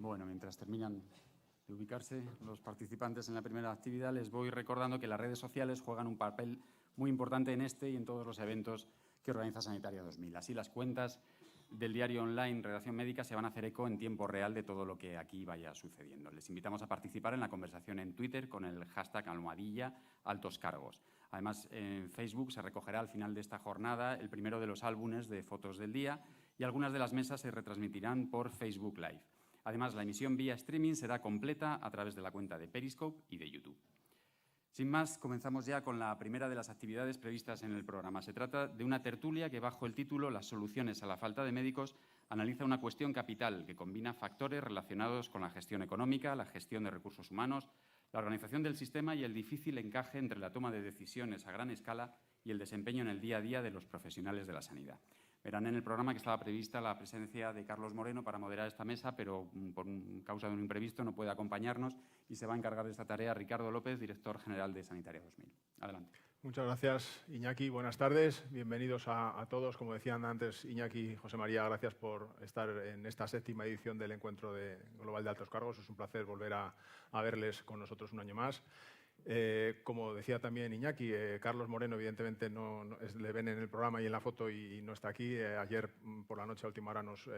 Bueno, mientras terminan de ubicarse los participantes en la primera actividad, les voy recordando que las redes sociales juegan un papel muy importante en este y en todos los eventos que organiza Sanitaria 2000. Así, las cuentas del diario online Redacción Médica se van a hacer eco en tiempo real de todo lo que aquí vaya sucediendo. Les invitamos a participar en la conversación en Twitter con el hashtag #AltosCargos. Además, en Facebook se recogerá al final de esta jornada el primero de los álbumes de fotos del día y algunas de las mesas se retransmitirán por Facebook Live. Además, la emisión vía streaming será completa a través de la cuenta de Periscope y de YouTube. Sin más, comenzamos ya con la primera de las actividades previstas en el programa. Se trata de una tertulia que, bajo el título «Las soluciones a la falta de médicos», analiza una cuestión capital que combina factores relacionados con la gestión económica, la gestión de recursos humanos, la organización del sistema y el difícil encaje entre la toma de decisiones a gran escala y el desempeño en el día a día de los profesionales de la sanidad. Verán en el programa que estaba prevista la presencia de Carlos Moreno para moderar esta mesa, pero por causa de un imprevisto no puede acompañarnos y se va a encargar de esta tarea Ricardo López, director general de Sanitaria 2000. Adelante. Muchas gracias, Iñaki. Buenas tardes. Bienvenidos a todos. Como decían antes Iñaki y José María, gracias por estar en esta 7ª edición del Encuentro Global de Altos Cargos. Es un placer volver a verles con nosotros un año más. Como decía también Iñaki, Carlos Moreno evidentemente le ven en el programa y en la foto y no está aquí. Ayer por la noche a última hora nos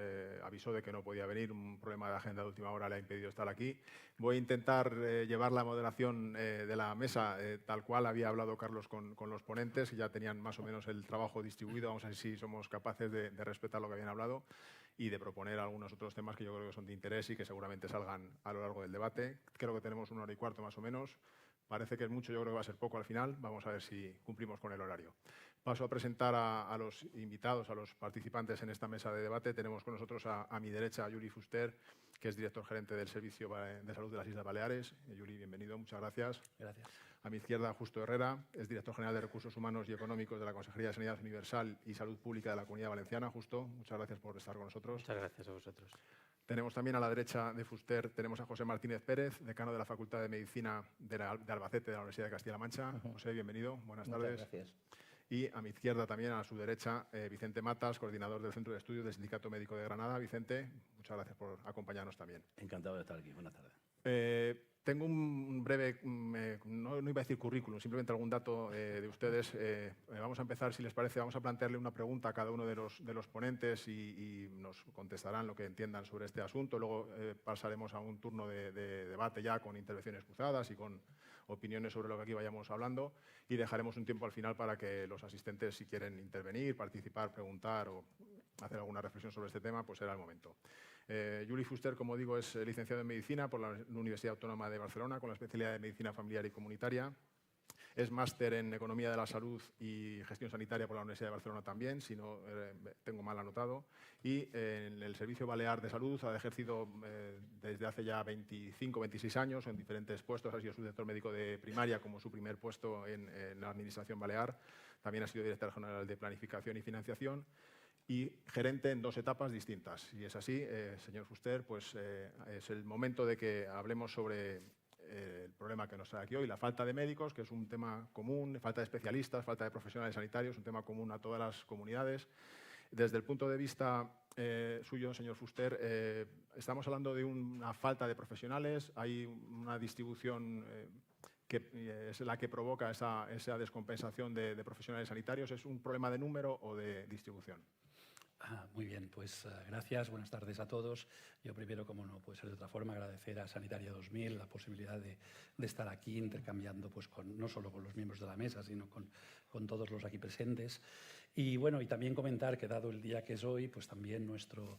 avisó de que no podía venir, un problema de agenda de última hora le ha impedido estar aquí. Voy a intentar llevar la moderación de la mesa tal cual había hablado Carlos con los ponentes, y ya tenían más o menos el trabajo distribuido. Vamos a ver si somos capaces de respetar lo que habían hablado y de proponer algunos otros temas que yo creo que son de interés y que seguramente salgan a lo largo del debate. Creo que tenemos 1 hora y cuarto más o menos. Parece que es mucho, yo creo que va a ser poco al final. Vamos a ver si cumplimos con el horario. Paso a presentar a los invitados, a los participantes en esta mesa de debate. Tenemos con nosotros a mi derecha a Juli Fuster, que es director gerente del Servicio de Salud de las Islas Baleares. Juli, bienvenido, muchas gracias. Gracias. A mi izquierda, Justo Herrera, es director general de Recursos Humanos y Económicos de la Consejería de Sanidad Universal y Salud Pública de la Comunidad Valenciana. Justo, muchas gracias por estar con nosotros. Muchas gracias a vosotros. Tenemos también a la derecha de Fuster, tenemos a José Martínez Pérez, decano de la Facultad de Medicina de Albacete de la Universidad de Castilla-La Mancha. José, bienvenido, buenas tardes. Muchas gracias. Y a mi izquierda también, a su derecha, Vicente Matas, coordinador del Centro de Estudios del Sindicato Médico de Granada. Vicente, muchas gracias por acompañarnos también. Encantado de estar aquí, buenas tardes. Tengo un breve, no iba a decir currículum, simplemente algún dato de ustedes. Vamos a empezar, si les parece, vamos a plantearle una pregunta a cada uno de los ponentes y nos contestarán lo que entiendan sobre este asunto. Luego pasaremos a un turno de debate ya con intervenciones cruzadas y con opiniones sobre lo que aquí vayamos hablando, y dejaremos un tiempo al final para que los asistentes, si quieren intervenir, participar, preguntar o hacer alguna reflexión sobre este tema, pues será el momento. Juli Fuster, como digo, es licenciado en Medicina por la Universidad Autónoma de Barcelona con la especialidad de Medicina Familiar y Comunitaria. Es máster en Economía de la Salud y Gestión Sanitaria por la Universidad de Barcelona también, si no tengo mal anotado. Y en el Servicio Balear de Salud ha ejercido desde hace ya 25, 26 años en diferentes puestos. Ha sido subdirector médico de primaria como su primer puesto en la Administración Balear. También ha sido director general de Planificación y Financiación y gerente en 2 etapas distintas. Y es así, señor Fuster, pues es el momento de que hablemos sobre el problema que nos trae aquí hoy, la falta de médicos, que es un tema común, falta de especialistas, falta de profesionales sanitarios, un tema común a todas las comunidades. Desde el punto de vista suyo, señor Fuster, estamos hablando de una falta de profesionales, hay una distribución que es la que provoca esa descompensación de profesionales sanitarios. ¿Es un problema de número o de distribución? Muy bien, pues gracias, buenas tardes a todos. Yo primero, como no puede ser de otra forma, agradecer a Sanitaria 2000 la posibilidad de estar aquí intercambiando pues, no solo con los miembros de la mesa, sino con todos los aquí presentes. Y bueno, y también comentar que dado el día que es hoy, pues también nuestro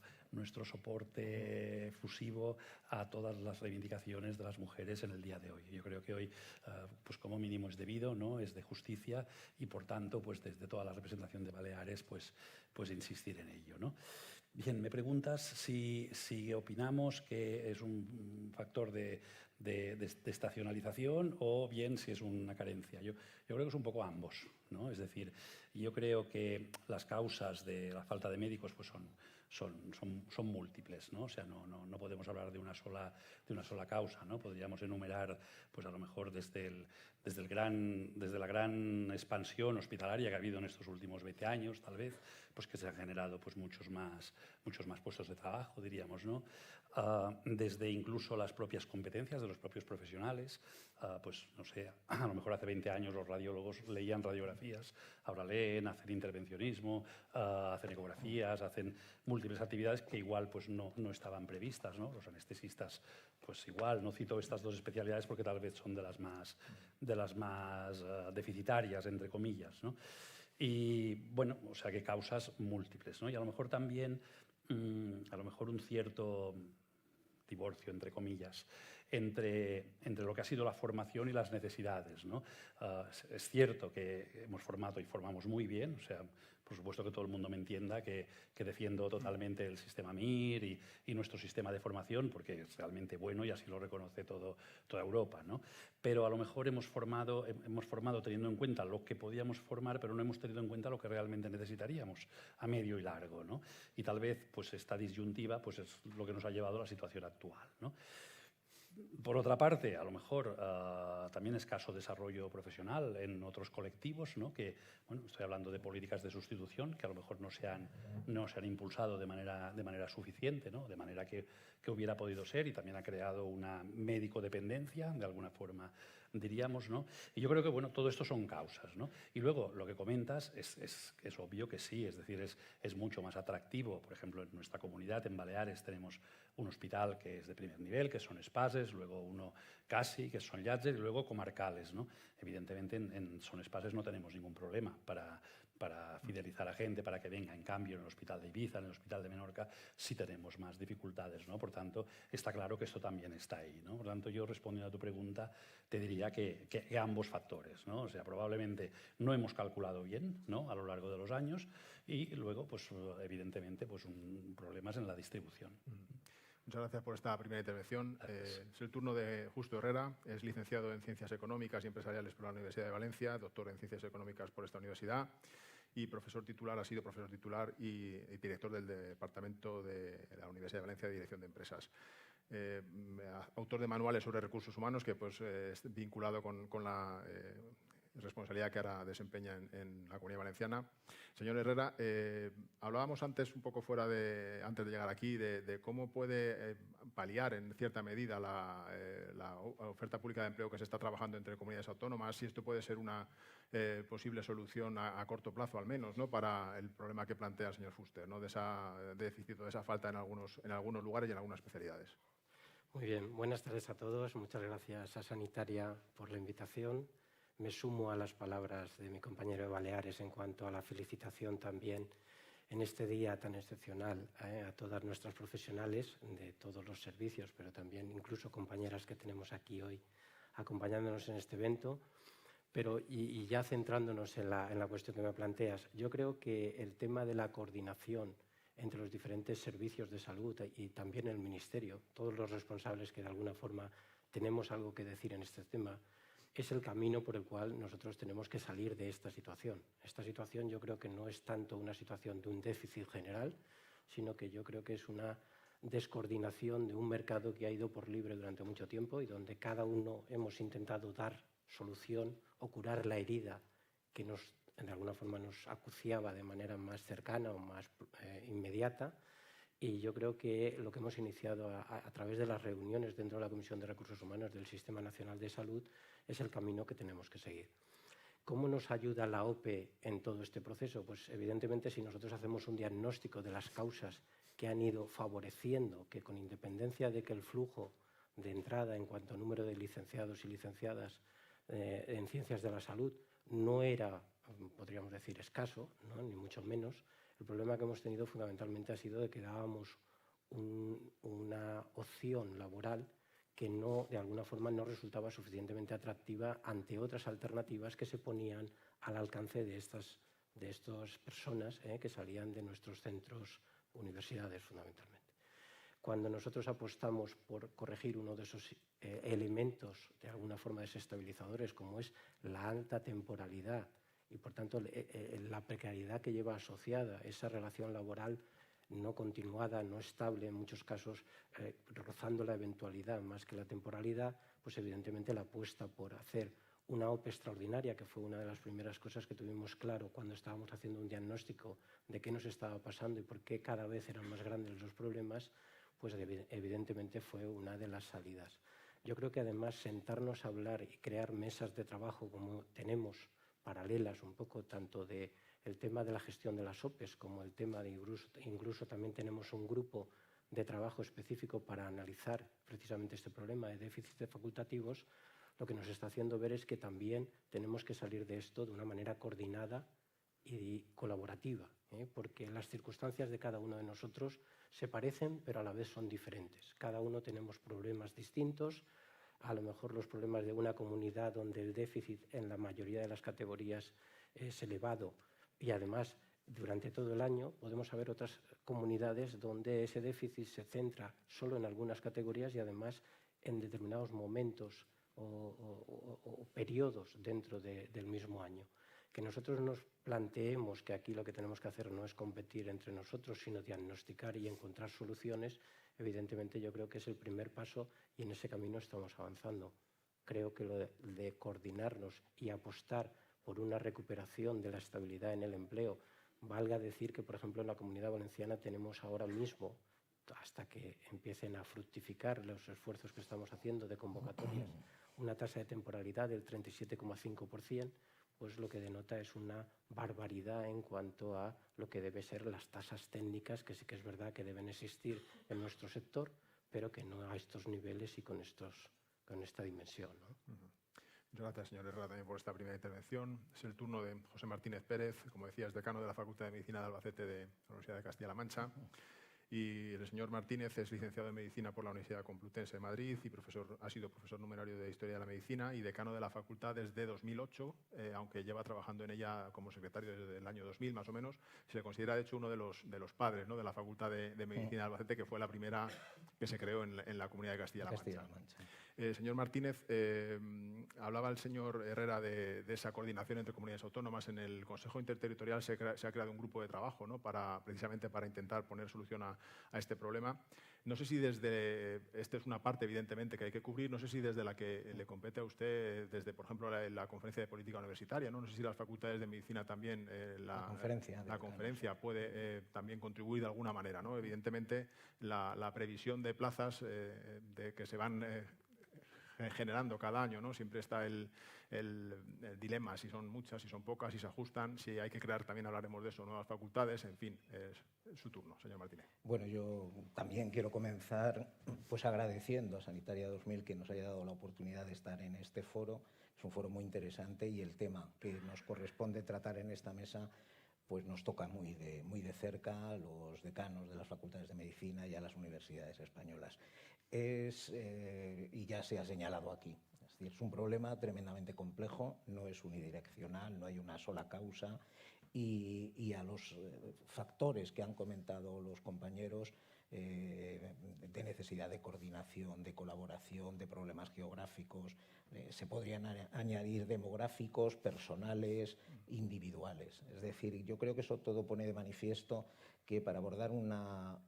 soporte fusivo a todas las reivindicaciones de las mujeres en el día de hoy. Yo creo que hoy, pues como mínimo es debido, ¿no? Es de justicia y por tanto, pues desde toda la representación de Baleares, pues insistir en ello, ¿no? Bien, me preguntas si opinamos que es un factor de estacionalización o bien si es una carencia. Yo creo que es un poco ambos, ¿no? Es decir, yo creo que las causas de la falta de médicos pues son múltiples, ¿no? O sea, no podemos hablar de una sola causa, ¿no? Podríamos enumerar, pues a lo mejor desde la gran expansión hospitalaria que ha habido en estos últimos 20 años, tal vez, pues que se han generado pues muchos más puestos de trabajo, diríamos, ¿no? Desde incluso las propias competencias de los propios profesionales, pues no sé, a lo mejor hace 20 años los radiólogos leían radiografías, ahora leen, hacen intervencionismo, hacen ecografías, hacen múltiples actividades que igual pues no estaban previstas, ¿no? Los anestesistas, pues igual, no cito estas dos especialidades porque tal vez son de las más deficitarias, entre comillas, ¿no? Y bueno, o sea que causas múltiples, ¿no? Y a lo mejor también, a lo mejor un cierto divorcio, entre comillas, entre lo que ha sido la formación y las necesidades, ¿no? Es cierto que hemos formado y formamos muy bien, o sea, por supuesto que todo el mundo me entienda que defiendo totalmente el sistema MIR y nuestro sistema de formación, porque es realmente bueno y así lo reconoce toda Europa, ¿no? Pero a lo mejor hemos formado teniendo en cuenta lo que podíamos formar, pero no hemos tenido en cuenta lo que realmente necesitaríamos a medio y largo, ¿no? Y tal vez pues, esta disyuntiva pues, es lo que nos ha llevado a la situación actual, ¿no? Por otra parte, a lo mejor también escaso desarrollo profesional en otros colectivos, ¿no? Que, bueno, estoy hablando de políticas de sustitución que a lo mejor no se han impulsado de manera suficiente, ¿no? De manera que hubiera podido ser, y también ha creado una médico-dependencia, de alguna forma, diríamos, ¿no? Y yo creo que, bueno, todo esto son causas, ¿no? Y luego, lo que comentas es obvio que sí, es decir, es mucho más atractivo. Por ejemplo, en nuestra comunidad, en Baleares, tenemos un hospital que es de primer nivel, que son Espases, luego uno CASI, que son Llàtzer, y luego comarcales, ¿no? Evidentemente, en Son Espases no tenemos ningún problema para fidelizar a gente, para que venga. En cambio, en el hospital de Ibiza, en el hospital de Menorca, sí tenemos más dificultades, ¿no? Por tanto, está claro que esto también está ahí, ¿no? Por tanto, yo respondiendo a tu pregunta, te diría que ambos factores, ¿no? O sea, probablemente no hemos calculado bien, ¿no? A lo largo de los años, y luego, pues, evidentemente, pues, problemas en la distribución. Muchas gracias por esta primera intervención. Es el turno de Justo Herrera, es licenciado en Ciencias Económicas y Empresariales por la Universidad de Valencia, doctor en Ciencias Económicas por esta universidad y ha sido profesor titular y director del Departamento de la Universidad de Valencia de Dirección de Empresas. Autor de manuales sobre recursos humanos que pues, es vinculado con la responsabilidad que ahora desempeña en la Comunidad Valenciana. Señor Herrera, hablábamos antes, un poco antes de llegar aquí, de cómo puede paliar en cierta medida la oferta pública de empleo que se está trabajando entre comunidades autónomas, si esto puede ser una posible solución a corto plazo, al menos, ¿no? Para el problema que plantea el señor Fuster, ¿no? De esa déficit o de esa falta en algunos lugares y en algunas especialidades. Muy bien, buenas tardes a todos. Muchas gracias a Sanitaria por la invitación. Me sumo a las palabras de mi compañero de Baleares en cuanto a la felicitación también en este día tan excepcional a todas nuestras profesionales de todos los servicios, pero también incluso compañeras que tenemos aquí hoy acompañándonos en este evento. Pero, y ya centrándonos en la cuestión que me planteas, yo creo que el tema de la coordinación entre los diferentes servicios de salud y también el Ministerio, todos los responsables que de alguna forma tenemos algo que decir en este tema, es el camino por el cual nosotros tenemos que salir de esta situación. Esta situación yo creo que no es tanto una situación de un déficit general, sino que yo creo que es una descoordinación de un mercado que ha ido por libre durante mucho tiempo y donde cada uno hemos intentado dar solución o curar la herida que de alguna forma nos acuciaba de manera más cercana o más inmediata. Y yo creo que lo que hemos iniciado a través de las reuniones dentro de la Comisión de Recursos Humanos del Sistema Nacional de Salud es el camino que tenemos que seguir. ¿Cómo nos ayuda la OPE en todo este proceso? Pues evidentemente si nosotros hacemos un diagnóstico de las causas que han ido favoreciendo que con independencia de que el flujo de entrada en cuanto a número de licenciados y licenciadas en ciencias de la salud no era, podríamos decir, escaso, ¿no? Ni mucho menos. El problema que hemos tenido fundamentalmente ha sido de que dábamos una opción laboral que de alguna forma no resultaba suficientemente atractiva ante otras alternativas que se ponían al alcance de estas personas que salían de nuestros centros, universidades fundamentalmente. Cuando nosotros apostamos por corregir uno de esos elementos de alguna forma desestabilizadores, como es la alta temporalidad y por tanto la precariedad que lleva asociada esa relación laboral no continuada, no estable, en muchos casos rozando la eventualidad más que la temporalidad, pues evidentemente la apuesta por hacer una OPE extraordinaria, que fue una de las primeras cosas que tuvimos claro cuando estábamos haciendo un diagnóstico de qué nos estaba pasando y por qué cada vez eran más grandes los problemas, pues evidentemente fue una de las salidas. Yo creo que además sentarnos a hablar y crear mesas de trabajo como tenemos, paralelas un poco, tanto del tema de la gestión de las OPEs como el tema de incluso también tenemos un grupo de trabajo específico para analizar precisamente este problema de déficits facultativos, lo que nos está haciendo ver es que también tenemos que salir de esto de una manera coordinada y colaborativa, porque las circunstancias de cada uno de nosotros se parecen, pero a la vez son diferentes. Cada uno tenemos problemas distintos, a lo mejor los problemas de una comunidad donde el déficit en la mayoría de las categorías es elevado y además durante todo el año podemos haber otras comunidades donde ese déficit se centra solo en algunas categorías y además en determinados momentos o periodos dentro del mismo año. Que nosotros nos planteemos que aquí lo que tenemos que hacer no es competir entre nosotros, sino diagnosticar y encontrar soluciones, evidentemente yo creo que es el primer paso y en ese camino estamos avanzando. Creo que lo de coordinarnos y apostar por una recuperación de la estabilidad en el empleo, valga decir que, por ejemplo, en la Comunidad Valenciana tenemos ahora mismo, hasta que empiecen a fructificar los esfuerzos que estamos haciendo de convocatorias, una tasa de temporalidad del 37,5%, pues lo que denota es una barbaridad en cuanto a lo que debe ser las tasas técnicas, que sí que es verdad que deben existir en nuestro sector, pero que no a estos niveles y con esta dimensión, ¿no? Muchas gracias, señor Herrera, también por esta primera intervención. Es el turno de José Martínez Pérez, como decía, es decano de la Facultad de Medicina de Albacete de la Universidad de Castilla-La Mancha. Y el señor Martínez es licenciado en Medicina por la Universidad Complutense de Madrid y ha sido profesor numerario de Historia de la Medicina y decano de la facultad desde 2008, aunque lleva trabajando en ella como secretario desde el año 2000 más o menos. Se le considera, de hecho, uno de los padres, ¿no?, de la Facultad de Medicina de Albacete, que fue la primera que se creó en la Comunidad de Castilla-La Mancha. Señor Martínez, hablaba el señor Herrera de esa coordinación entre comunidades autónomas. En el Consejo Interterritorial se ha creado un grupo de trabajo, ¿no?, precisamente para intentar poner solución a este problema. No sé si esta es una parte, evidentemente, que hay que cubrir, no sé si desde la que le compete a usted, desde, por ejemplo, la Conferencia de Política Universitaria, ¿no? No sé si las facultades de Medicina también, la conferencia puede también contribuir de alguna manera, ¿no? Evidentemente, la previsión de plazas de que se van generando cada año, ¿no? Siempre está el dilema, si son muchas, si son pocas, si se ajustan, si hay que crear, también hablaremos de eso, nuevas facultades, en fin, es su turno, señor Martínez. Bueno, yo también quiero comenzar pues agradeciendo a Sanitaria 2000 que nos haya dado la oportunidad de estar en este foro. Es un foro muy interesante y el tema que nos corresponde tratar en esta mesa pues nos toca muy de cerca a los decanos de las facultades de medicina y a las universidades españolas. Y ya se ha señalado aquí, es decir, es un problema tremendamente complejo, no es unidireccional, no hay una sola causa y a los factores que han comentado los compañeros de necesidad de coordinación, de colaboración, de problemas geográficos, se podrían añadir demográficos, personales, individuales. Es decir, yo creo que eso todo pone de manifiesto que para abordar una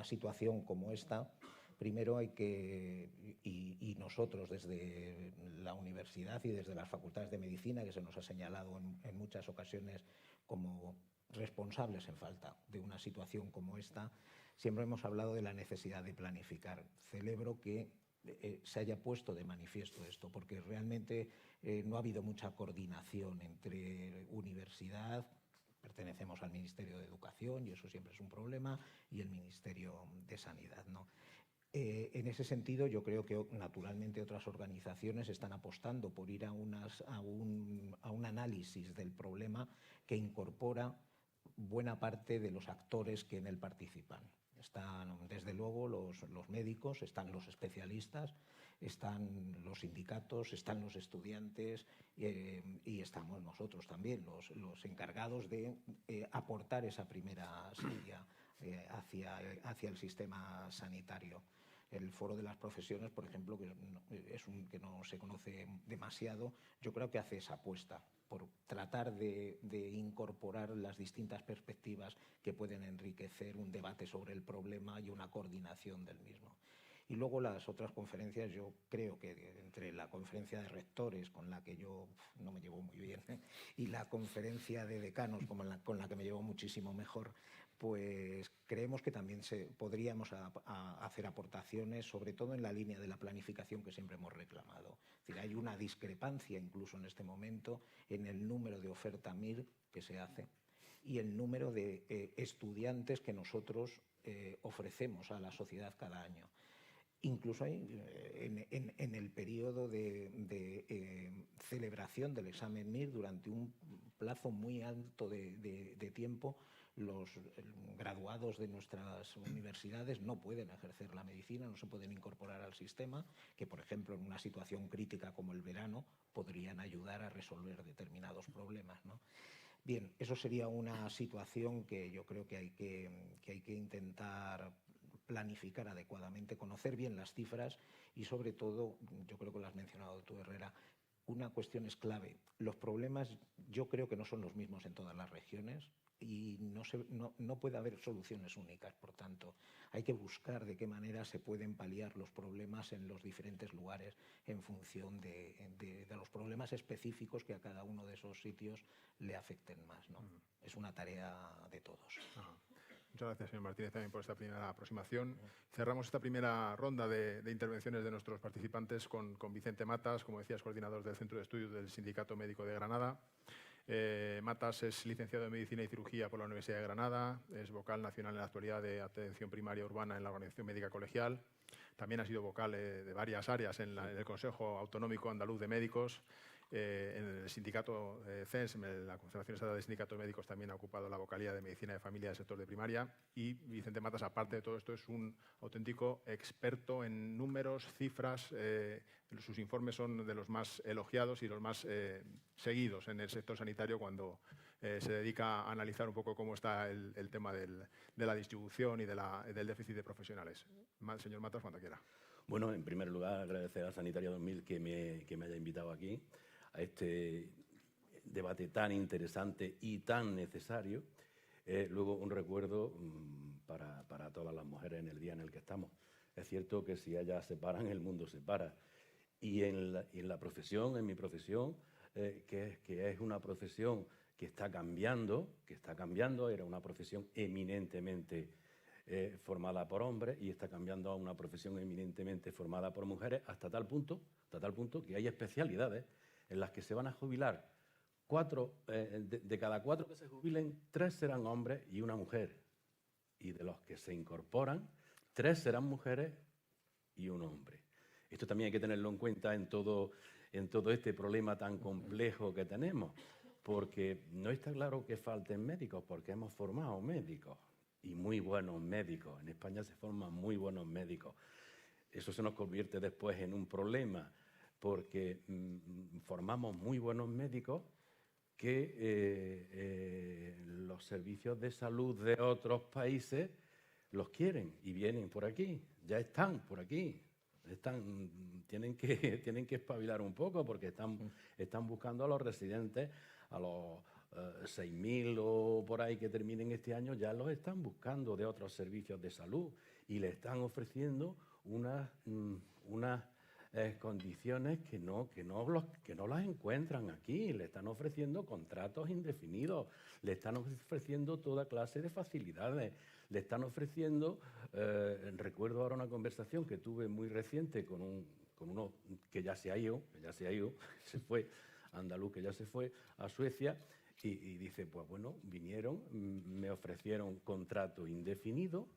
situación como esta, primero hay que, y nosotros desde la universidad y desde las facultades de medicina, que se nos ha señalado en muchas ocasiones como responsables en falta de una situación como esta, siempre hemos hablado de la necesidad de planificar. Celebro que se haya puesto de manifiesto esto, porque realmente no ha habido mucha coordinación entre universidad, pertenecemos al Ministerio de Educación y eso siempre es un problema, y el Ministerio de Sanidad, ¿no? En ese sentido, yo creo que naturalmente otras organizaciones están apostando por ir a un análisis del problema que incorpora buena parte de los actores que en él participan. Están, desde luego, los médicos, están los especialistas, están los sindicatos, están los estudiantes y estamos nosotros también, los encargados de aportar esa primera semilla hacia el sistema sanitario. el Foro de las Profesiones, por ejemplo, que que no se conoce demasiado, yo creo que hace esa apuesta por tratar de incorporar las distintas perspectivas que pueden enriquecer un debate sobre el problema y una coordinación del mismo. Y luego las otras conferencias, yo creo que entre la conferencia de rectores, con la que yo no me llevo muy bien, y la conferencia de decanos, con la que me llevo muchísimo mejor, pues creemos que también podríamos hacer aportaciones, sobre todo en la línea de la planificación que siempre hemos reclamado. Es decir, hay una discrepancia incluso en este momento en el número de oferta MIR que se hace y el número de estudiantes que nosotros ofrecemos a la sociedad cada año. Incluso en el periodo de celebración del examen MIR, durante un plazo muy alto de tiempo, los graduados de nuestras universidades no pueden ejercer la medicina, no se pueden incorporar al sistema, que por ejemplo en una situación crítica como el verano podrían ayudar a resolver determinados problemas, ¿no? Bien, eso sería una situación que yo creo que hay que intentar planificar adecuadamente, conocer bien las cifras y sobre todo, yo creo que lo has mencionado tú, Herrera, una cuestión es clave. Los problemas yo creo que no son los mismos en todas las regiones y no puede haber soluciones únicas. Por tanto, hay que buscar de qué manera se pueden paliar los problemas en los diferentes lugares en función de los problemas específicos que a cada uno de esos sitios le afecten más, ¿no? Es una tarea de todos. Muchas gracias, señor Martínez, también por esta primera aproximación. Cerramos esta primera ronda de intervenciones de nuestros participantes con Vicente Matas, como decías, coordinador del Centro de Estudios del Sindicato Médico de Granada. Matas es licenciado en Medicina y Cirugía por la Universidad de Granada, es vocal nacional en la actualidad de Atención Primaria Urbana en la Organización Médica Colegial. También ha sido vocal de varias áreas en el Consejo Autonómico Andaluz de Médicos. En el sindicato CENS, en la Confederación Estatal de Sindicatos Médicos, también ha ocupado la vocalía de Medicina de Familia del sector de primaria. Y Vicente Matas, aparte de todo esto, es un auténtico experto en números, cifras. Sus informes son de los más elogiados y los más seguidos en el sector sanitario cuando se dedica a analizar un poco cómo está el tema de la distribución y del déficit de profesionales. Señor Matas, cuando quiera. Bueno, en primer lugar, agradecer a Sanitaria 2000 que me haya invitado aquí a este debate tan interesante y tan necesario. Luego, un recuerdo para todas las mujeres en el día en el que estamos. Es cierto que si ellas se paran, el mundo se para. Y en la profesión, en mi profesión, que es una profesión que está cambiando, era una profesión eminentemente formada por hombres y está cambiando a una profesión eminentemente formada por mujeres hasta tal punto que hay especialidades en las que se van a jubilar de cada 4 que se jubilen, 3 serán hombres y una mujer. Y de los que se incorporan, 3 serán mujeres y un hombre. Esto también hay que tenerlo en cuenta en todo este problema tan complejo que tenemos, porque no está claro que falten médicos, porque hemos formado médicos y muy buenos médicos. En España se forman muy buenos médicos. Eso se nos convierte después en un problema, porque formamos muy buenos médicos que los servicios de salud de otros países los quieren y vienen por aquí, ya están por aquí. Tienen que espabilar un poco porque están buscando a los residentes, a los 6.000 o por ahí que terminen este año, ya los están buscando de otros servicios de salud y le están ofreciendo unas condiciones que no las encuentran aquí. Le están ofreciendo contratos indefinidos, le están ofreciendo toda clase de facilidades, le están ofreciendo, recuerdo ahora una conversación que tuve muy reciente con uno que ya se ha ido, se fue, andaluz que ya se fue a Suecia, y dice, pues bueno, vinieron, me ofrecieron contrato indefinido,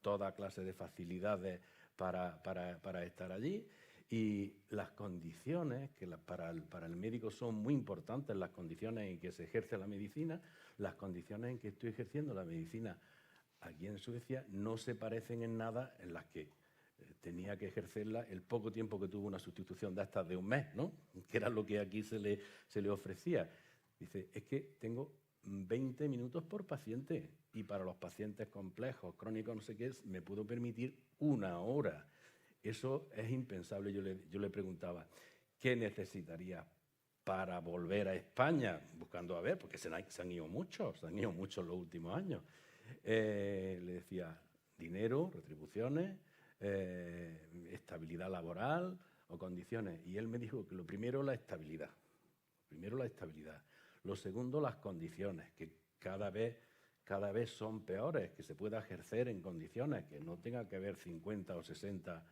toda clase de facilidades para estar allí, y las condiciones, que para el médico son muy importantes, las condiciones en que se ejerce la medicina, las condiciones en que estoy ejerciendo la medicina aquí en Suecia no se parecen en nada en las que tenía que ejercerla el poco tiempo que tuvo una sustitución de estas de un mes, ¿no? Que era lo que aquí se le ofrecía. Dice, es que tengo 20 minutos por paciente. Y para los pacientes complejos, crónicos, no sé qué, me puedo permitir 1 hora. Eso es impensable. Yo le preguntaba, ¿qué necesitaría para volver a España? Buscando a ver, porque se han ido muchos en los últimos años. Le decía, dinero, retribuciones, estabilidad laboral o condiciones. Y él me dijo que lo primero, la estabilidad. Lo segundo, las condiciones, que cada vez son peores, que se pueda ejercer en condiciones, que no tenga que haber 50 o 60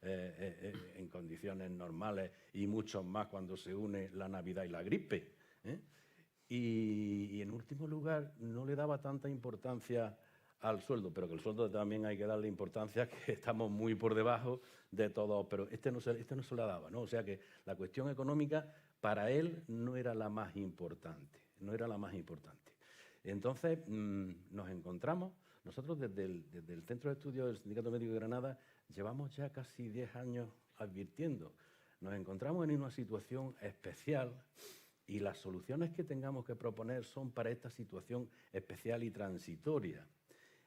en condiciones normales y muchos más cuando se une la Navidad y la gripe. Y en último lugar, no le daba tanta importancia al sueldo, pero que el sueldo también hay que darle importancia, que estamos muy por debajo de todo, pero este no se la daba, ¿no? O sea que la cuestión económica para él no era la más importante. Entonces nos encontramos, nosotros desde el Centro de Estudios del Sindicato Médico de Granada llevamos ya casi 10 años advirtiendo. Nos encontramos en una situación especial y las soluciones que tengamos que proponer son para esta situación especial y transitoria.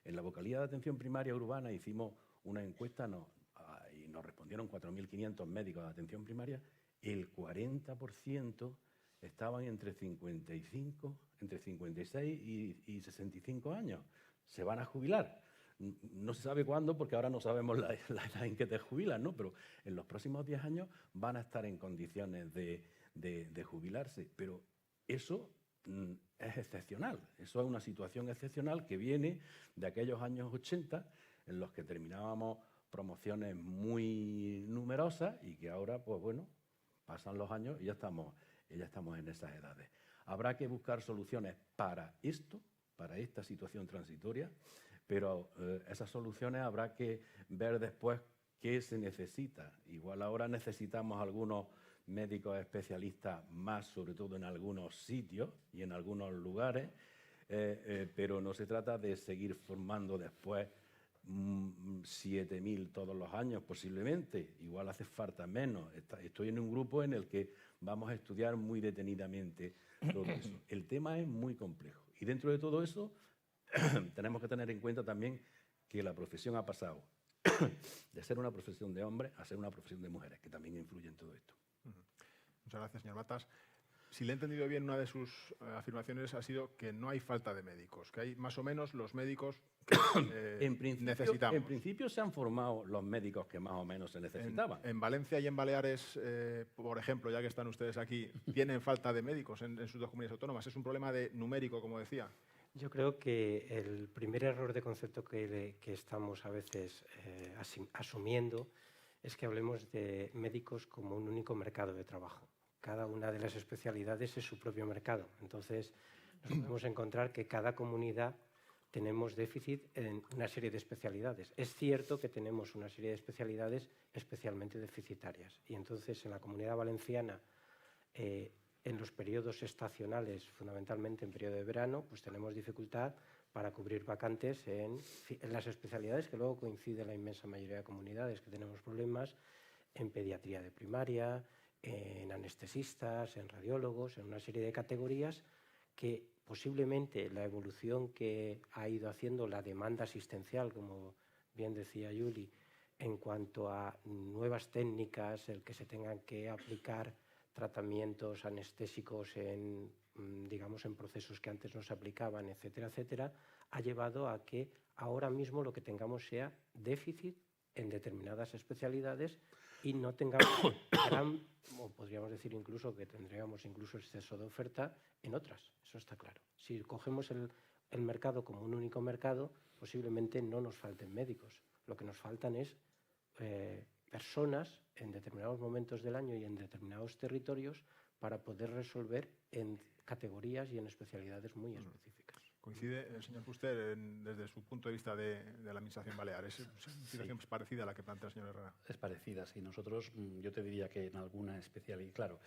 En la vocalía de atención primaria urbana hicimos una encuesta y nos respondieron 4.500 médicos de atención primaria. El 40% estaban entre 56 y 65 años. Se van a jubilar. No se sabe cuándo, porque ahora no sabemos la edad en que te jubilas, ¿no? Pero en los próximos 10 años van a estar en condiciones de jubilarse. Pero eso es excepcional. Eso es una situación excepcional que viene de aquellos años 80 en los que terminábamos promociones muy numerosas y que ahora, pues bueno, pasan los años y ya estamos en esas edades. Habrá que buscar soluciones para esto, para esta situación transitoria, pero esas soluciones habrá que ver después qué se necesita. Igual ahora necesitamos algunos médicos especialistas más, sobre todo en algunos sitios y en algunos lugares, pero no se trata de seguir formando después 7.000 todos los años, posiblemente. Igual hace falta menos. Estoy en un grupo en el que vamos a estudiar muy detenidamente todo eso. El tema es muy complejo. Y dentro de todo eso tenemos que tener en cuenta también que la profesión ha pasado de ser una profesión de hombres a ser una profesión de mujeres, que también influye en todo esto. Muchas gracias, señor Matas. Si le he entendido bien, una de sus afirmaciones ha sido que no hay falta de médicos, que hay más o menos los médicos que necesitamos. En principio se han formado los médicos que más o menos se necesitaban. En Valencia y en Baleares, por ejemplo, ya que están ustedes aquí, ¿tienen falta de médicos en sus dos comunidades autónomas? ¿Es un problema numérico, como decía? Yo creo que el primer error de concepto que estamos a veces asumiendo es que hablemos de médicos como un único mercado de trabajo. Cada una de las especialidades es su propio mercado. Entonces, nos podemos encontrar que cada comunidad tenemos déficit en una serie de especialidades. Es cierto que tenemos una serie de especialidades especialmente deficitarias. Y entonces, en la Comunidad Valenciana, en los periodos estacionales, fundamentalmente en periodo de verano, pues tenemos dificultad para cubrir vacantes en las especialidades que luego coincide la inmensa mayoría de comunidades, que tenemos problemas en pediatría de primaria, en anestesistas, en radiólogos, en una serie de categorías que posiblemente la evolución que ha ido haciendo la demanda asistencial, como bien decía Yuli, en cuanto a nuevas técnicas, el que se tengan que aplicar tratamientos anestésicos en procesos que antes no se aplicaban, etcétera, etcétera, ha llevado a que ahora mismo lo que tengamos sea déficit en determinadas especialidades y no tengamos o podríamos decir incluso que tendríamos incluso exceso de oferta en otras. Eso está claro. Si cogemos el mercado como un único mercado, posiblemente no nos falten médicos. Lo que nos faltan es personas en determinados momentos del año y en determinados territorios para poder resolver en categorías y en especialidades muy específicas. ¿Coincide, señor Fuster, desde su punto de vista de la Administración balear? ¿Es una situación parecida a la que plantea el señor Herrera? Es parecida, sí. Nosotros, yo te diría que en alguna especialidad, claro,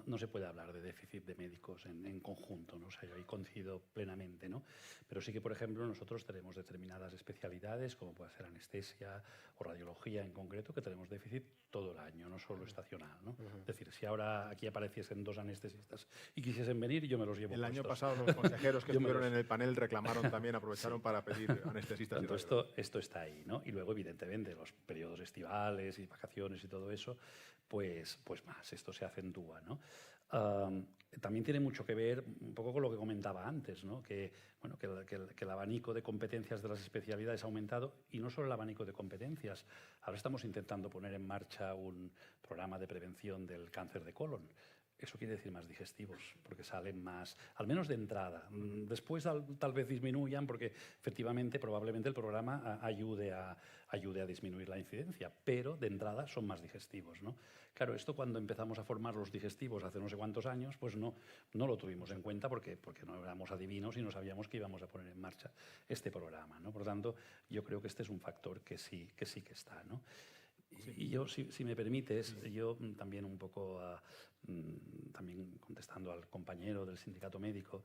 no se puede hablar de déficit de médicos en conjunto, ¿no? O sea, yo ahí coincido plenamente, ¿no? Pero sí que, por ejemplo, nosotros tenemos determinadas especialidades, como puede ser anestesia o radiología en concreto, que tenemos déficit todo el año, no solo estacional, ¿no? Es decir, si ahora aquí apareciesen 2 anestesistas y quisiesen venir, yo me los llevo El año puestos. pasado los consejeros que estuvieron en el panel reclamaron también, aprovecharon para pedir anestesistas. Tanto esto está ahí, ¿no? Y luego, evidentemente, los periodos estivales y vacaciones y todo eso, pues más, esto se acentúa, ¿no? También tiene mucho que ver un poco con lo que comentaba antes, ¿no? Que el abanico de competencias de las especialidades ha aumentado, y no solo el abanico de competencias. Ahora estamos intentando poner en marcha un programa de prevención del cáncer de colon. Eso quiere decir más digestivos, porque salen más, al menos de entrada. Después tal vez disminuyan, porque efectivamente, probablemente el programa ayude a disminuir la incidencia, pero de entrada son más digestivos, ¿no? Claro, esto cuando empezamos a formar los digestivos hace no sé cuántos años, pues no lo tuvimos en cuenta porque no éramos adivinos y no sabíamos que íbamos a poner en marcha este programa, ¿no? Por lo tanto, yo creo que este es un factor que sí que está, ¿no? Y yo, si me permites, yo también un poco, también contestando al compañero del sindicato médico,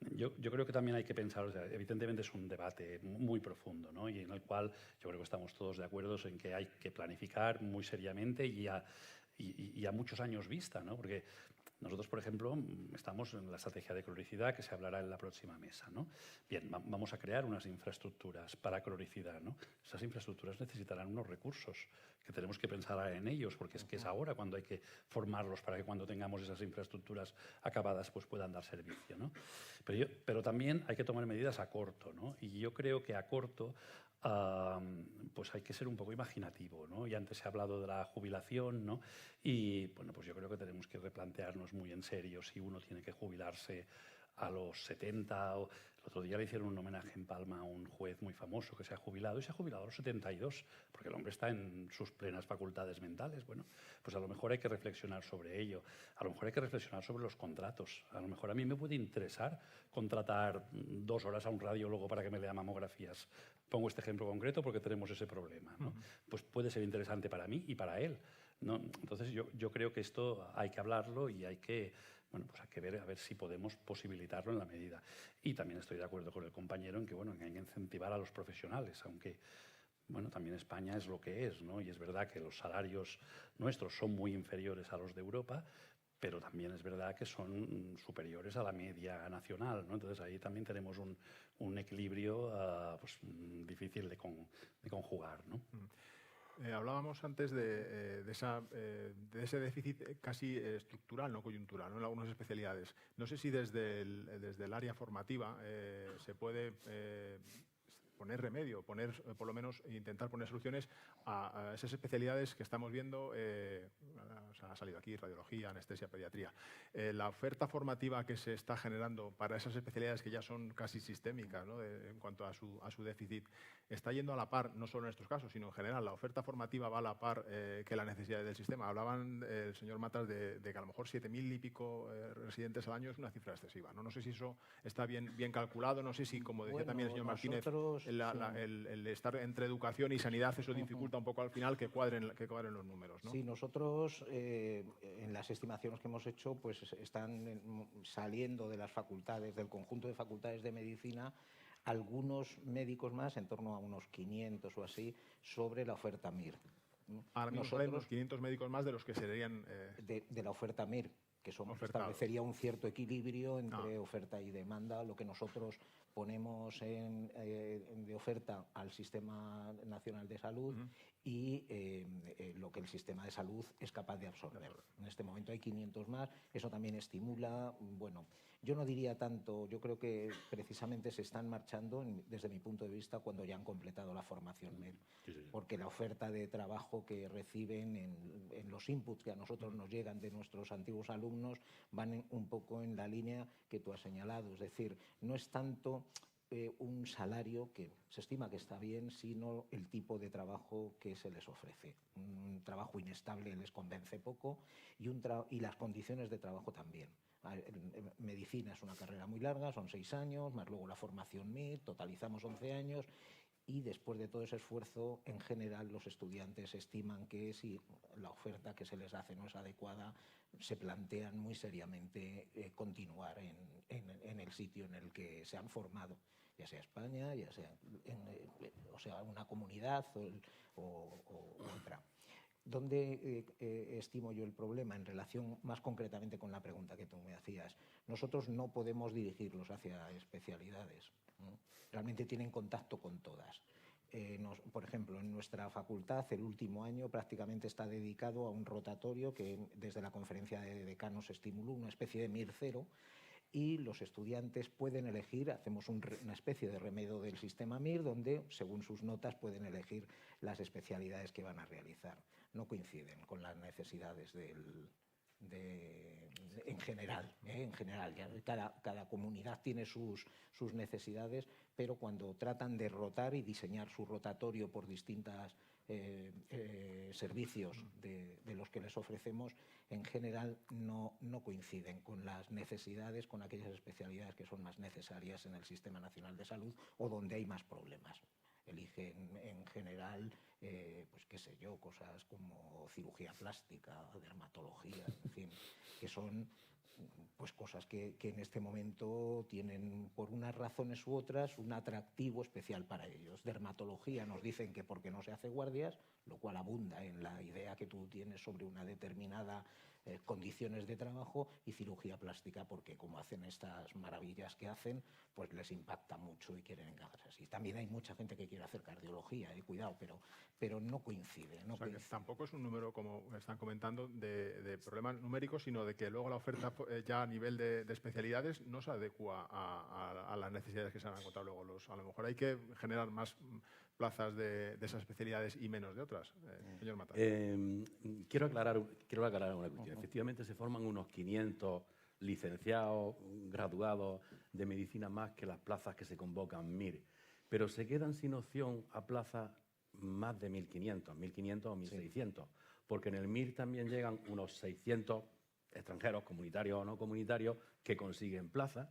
yo creo que también hay que pensar, o sea, evidentemente es un debate muy profundo, ¿no? Y en el cual yo creo que estamos todos de acuerdo en que hay que planificar muy seriamente y a muchos años vista, ¿no? Porque nosotros, por ejemplo, estamos en la estrategia de cronicidad que se hablará en la próxima mesa, ¿no? Bien, vamos a crear unas infraestructuras para cronicidad, ¿no? Esas infraestructuras necesitarán unos recursos que tenemos que pensar en ellos, porque es que es ahora cuando hay que formarlos para que cuando tengamos esas infraestructuras acabadas pues puedan dar servicio, ¿no? Pero también hay que tomar medidas a corto, ¿no? Y yo creo que a corto pues hay que ser un poco imaginativo, ¿no? Y antes se ha hablado de la jubilación, ¿no? Y bueno, pues yo creo que tenemos que replantearnos muy en serio si uno tiene que jubilarse a los 70 o... El otro día le hicieron un homenaje en Palma a un juez muy famoso que se ha jubilado y se ha jubilado a los 72, porque el hombre está en sus plenas facultades mentales. Bueno, pues a lo mejor hay que reflexionar sobre ello, a lo mejor hay que reflexionar sobre los contratos. A lo mejor a mí me puede interesar contratar 2 horas a un radiólogo para que me lea mamografías. Pongo este ejemplo concreto porque tenemos ese problema, ¿no? Pues puede ser interesante para mí y para él, ¿no? Entonces yo creo que esto hay que hablarlo y hay que ver a ver si podemos posibilitarlo en la medida. Y también estoy de acuerdo con el compañero en que, que hay que incentivar a los profesionales, aunque también España es lo que es, ¿no? Y es verdad que los salarios nuestros son muy inferiores a los de Europa, pero también es verdad que son superiores a la media nacional, ¿no? Entonces ahí también tenemos un equilibrio difícil de conjugar, ¿no? Hablábamos antes de ese déficit casi estructural, no coyuntural, ¿no? En algunas especialidades. No sé si desde el área formativa se puede poner remedio, por lo menos intentar poner soluciones a esas especialidades que estamos viendo. Ha salido aquí radiología, anestesia, pediatría. La oferta formativa que se está generando para esas especialidades que ya son casi sistémicas, ¿no? En cuanto a su déficit, está yendo a la par, no solo en estos casos, sino en general. La oferta formativa va a la par que las necesidades del sistema. Hablaban el señor Matas de que a lo mejor 7.000 y pico residentes al año es una cifra excesiva, ¿no? No sé si eso está bien calculado, no sé si, como decía también el señor Martínez, el estar entre educación y sanidad, eso dificulta un poco al final que cuadren los números, ¿no? Sí, nosotros en las estimaciones que hemos hecho pues están saliendo de las facultades, del conjunto de facultades de medicina, algunos médicos más, en torno a unos 500 o así, sobre la oferta MIR. Ahora mismo salen unos 500 médicos más de los que serían... De la oferta MIR, que establecería un cierto equilibrio entre oferta y demanda, lo que nosotros ponemos de oferta al Sistema Nacional de Salud y lo que el sistema de salud es capaz de absorber. En este momento hay 500 más, eso también estimula, yo no diría tanto, yo creo que precisamente se están marchando, desde mi punto de vista, cuando ya han completado la formación MED, porque la oferta de trabajo que reciben en los inputs que a nosotros nos llegan de nuestros antiguos alumnos van un poco en la línea que tú has señalado, es decir, no es tanto un salario que se estima que está bien, sino el tipo de trabajo que se les ofrece. Un trabajo inestable les convence poco y las condiciones de trabajo también. Medicina es una carrera muy larga, son 6 años, más luego la formación MIR, totalizamos 11 años. Y después de todo ese esfuerzo, en general, los estudiantes estiman que si la oferta que se les hace no es adecuada, se plantean muy seriamente continuar en el sitio en el que se han formado, ya sea España, ya sea, una comunidad o otra. ¿Dónde estimo yo el problema en relación más concretamente con la pregunta que tú me hacías? Nosotros no podemos dirigirlos hacia especialidades. Realmente tienen contacto con todas. Por ejemplo, en nuestra facultad el último año prácticamente está dedicado a un rotatorio que desde la conferencia de decanos estimuló, una especie de MIR cero, y los estudiantes pueden elegir, hacemos una especie de remedio del sistema MIR donde, según sus notas, pueden elegir las especialidades que van a realizar. No coinciden con las necesidades en general. Cada comunidad tiene sus necesidades, pero cuando tratan de rotar y diseñar su rotatorio por distintos servicios de los que les ofrecemos, en general no coinciden con las necesidades, con aquellas especialidades que son más necesarias en el Sistema Nacional de Salud o donde hay más problemas. Eligen en general, pues qué sé yo, cosas como cirugía plástica, dermatología, en fin, que son pues cosas que en este momento tienen, por unas razones u otras, un atractivo especial para ellos. Dermatología nos dicen que porque no se hace guardias, lo cual abunda en la idea que tú tienes sobre una determinada condiciones de trabajo, y cirugía plástica porque como hacen estas maravillas que hacen, pues les impacta mucho y quieren encajarse así. También hay mucha gente que quiere hacer cardiología, cuidado, pero no coincide. O sea, que tampoco es un número, como están comentando, de problemas numéricos, sino de que luego la oferta ya a nivel de especialidades no se adecua a las necesidades que se han encontrado luego. A lo mejor hay que generar más plazas de esas especialidades y menos de otras. Señor Mata. Quiero aclarar una cuestión. Efectivamente, se forman unos 500 licenciados, graduados de medicina más que las plazas que se convocan MIR, pero se quedan sin opción a plazas más de 1.500, 1.500 o 1.600, sí. Porque en el MIR también llegan unos 600 extranjeros, comunitarios o no comunitarios, que consiguen plazas.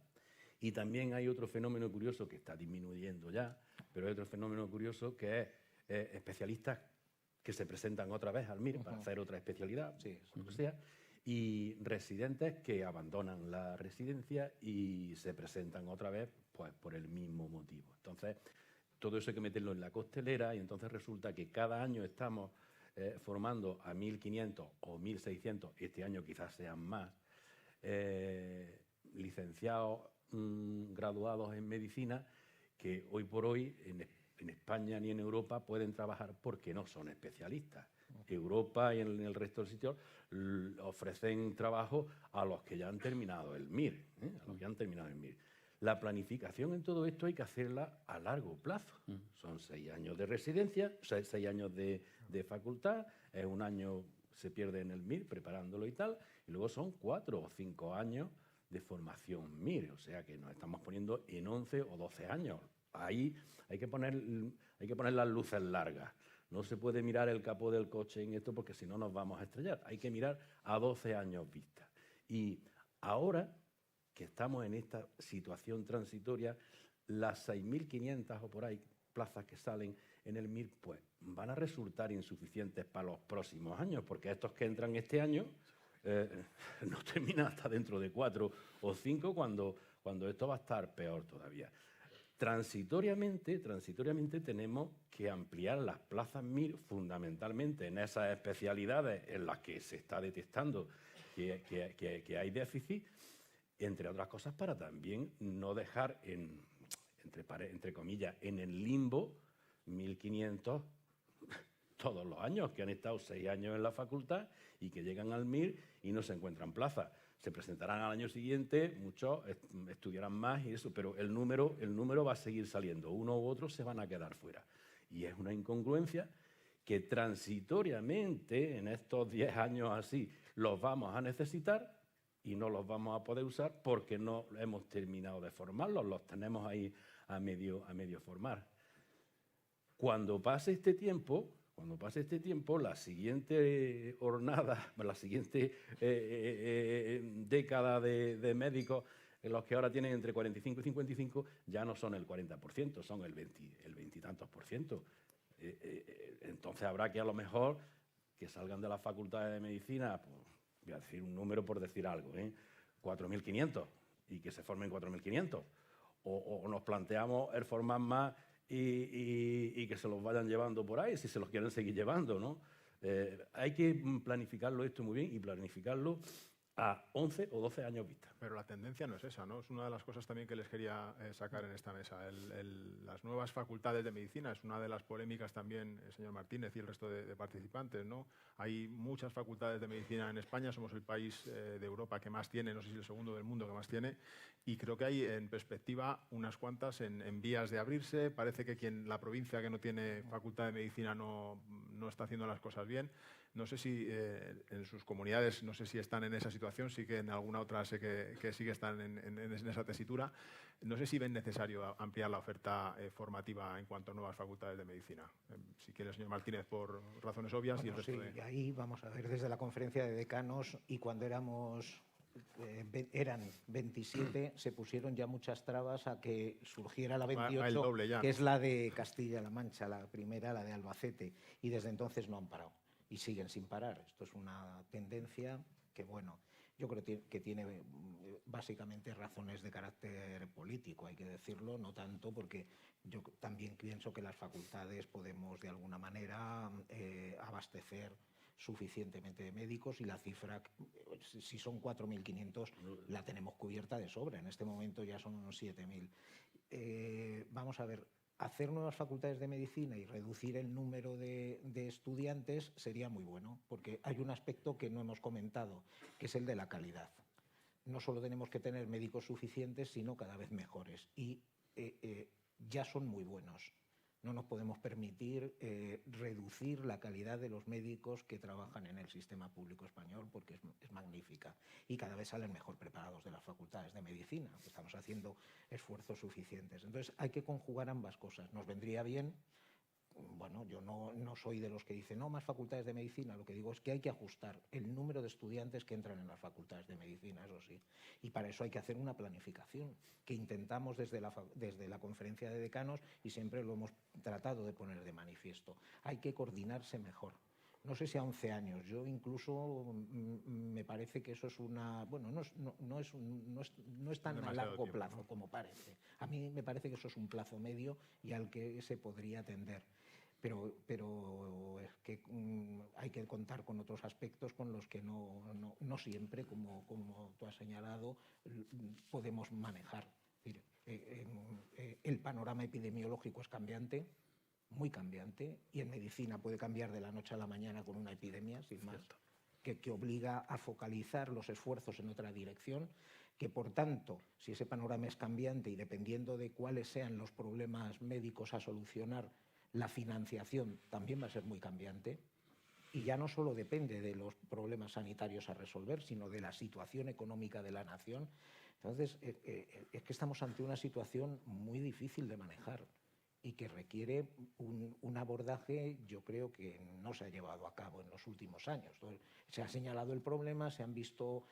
Y también hay otro fenómeno curioso que está disminuyendo ya, pero hay otro fenómeno curioso que es especialistas que se presentan otra vez al MIR para hacer otra especialidad, sí, lo que sea, y residentes que abandonan la residencia y se presentan otra vez pues, por el mismo motivo. Entonces, todo eso hay que meterlo en la costelera y entonces resulta que cada año estamos formando a 1.500 o 1.600, este año quizás sean más, licenciados graduados en medicina que hoy por hoy en España ni en Europa pueden trabajar porque no son especialistas. Europa y en el resto del sitio ofrecen trabajo a los que ya han terminado el MIR, La planificación en todo esto hay que hacerla a largo plazo. Son 6 años de residencia, 6 años de facultad, es un año se pierde en el MIR preparándolo y tal, y luego son 4 o 5 años de formación MIR, o sea que nos estamos poniendo en 11 o 12 años. Ahí hay que poner las luces largas. No se puede mirar el capó del coche en esto porque si no nos vamos a estrellar. Hay que mirar a 12 años vista. Y ahora que estamos en esta situación transitoria, las 6.500 o por ahí plazas que salen en el MIR pues van a resultar insuficientes para los próximos años, porque estos que entran este año no termina hasta dentro de 4 o 5 cuando esto va a estar peor todavía. Transitoriamente tenemos que ampliar las plazas MIR fundamentalmente en esas especialidades en las que se está detectando que hay déficit, entre otras cosas para también no dejar entre comillas en el limbo 1.500 todos los años, que han estado 6 años en la facultad y que llegan al MIR y no se encuentran plazas. Se presentarán al año siguiente, muchos estudiarán más y eso, pero el número va a seguir saliendo. Uno u otro se van a quedar fuera. Y es una incongruencia que transitoriamente, en estos 10 años así, los vamos a necesitar y no los vamos a poder usar porque no hemos terminado de formarlos, los tenemos ahí a medio formar. Cuando pase este tiempo, Cuando pase este tiempo, la siguiente jornada, la siguiente década de médicos, en los que ahora tienen entre 45 y 55, ya no son el 40%, son el 20 y tantos por ciento. Entonces habrá que a lo mejor que salgan de las facultades de medicina, pues, voy a decir un número por decir algo, 4.500, y que se formen 4.500. O nos planteamos el formar más y que se los vayan llevando por ahí, si se los quieren seguir llevando, ¿no? Hay que planificarlo esto muy bien y planificarlo a 11 o 12 años vista. Pero la tendencia no es esa, ¿no? Es una de las cosas también que les quería sacar en esta mesa. Las nuevas facultades de medicina es una de las polémicas también, señor Martínez y el resto de participantes, ¿no? Hay muchas facultades de medicina en España, somos el país de Europa que más tiene, no sé si el segundo del mundo que más tiene, y creo que hay en perspectiva unas cuantas en vías de abrirse. Parece que la provincia que no tiene facultad de medicina no está haciendo las cosas bien. No sé si en sus comunidades, no sé si están en esa situación, sí que en alguna otra sé que sí que están en esa tesitura. No sé si ven necesario ampliar la oferta formativa en cuanto a nuevas facultades de medicina. Si quiere, señor Martínez, por razones obvias. Bueno, y el resto sí, y ahí vamos a ver desde la conferencia de decanos, y cuando eran 27, se pusieron ya muchas trabas a que surgiera la 28, el doble ya, que ¿no? es la de Castilla-La Mancha, la primera, la de Albacete, y desde entonces no han parado. Y siguen sin parar. Esto es una tendencia que, bueno, yo creo que tiene básicamente razones de carácter político, hay que decirlo, no tanto porque yo también pienso que las facultades podemos de alguna manera abastecer suficientemente de médicos, y la cifra, si son 4.500, la tenemos cubierta de sobra. En este momento ya son unos 7.000. Vamos a ver. Hacer nuevas facultades de medicina y reducir el número de estudiantes sería muy bueno, porque hay un aspecto que no hemos comentado, que es el de la calidad. No solo tenemos que tener médicos suficientes, sino cada vez mejores. Y ya son muy buenos. No nos podemos permitir reducir la calidad de los médicos que trabajan en el sistema público español, porque es magnífica. Y cada vez salen mejor preparados de las facultades de medicina. Estamos haciendo esfuerzos suficientes. Entonces hay que conjugar ambas cosas. Nos vendría bien. Bueno, yo no soy de los que dicen no más facultades de medicina. Lo que digo es que hay que ajustar el número de estudiantes que entran en las facultades de medicina, eso sí. Y para eso hay que hacer una planificación que intentamos desde la conferencia de decanos, y siempre lo hemos tratado de poner de manifiesto. Hay que coordinarse mejor. No sé si a 11 años. Yo incluso me parece que eso es una... Bueno, no es tan a largo plazo como parece. A mí me parece que eso es un plazo medio y al que se podría atender. Pero es que hay que contar con otros aspectos con los que no siempre, como tú has señalado, podemos manejar. El panorama epidemiológico es cambiante, muy cambiante, y en medicina puede cambiar de la noche a la mañana con una epidemia, sin más, que obliga a focalizar los esfuerzos en otra dirección, que por tanto, si ese panorama es cambiante y dependiendo de cuáles sean los problemas médicos a solucionar, la financiación también va a ser muy cambiante, y ya no solo depende de los problemas sanitarios a resolver, sino de la situación económica de la nación. Entonces, es que estamos ante una situación muy difícil de manejar y que requiere un abordaje, yo creo que no se ha llevado a cabo en los últimos años. Entonces, se ha señalado el problema, se han visto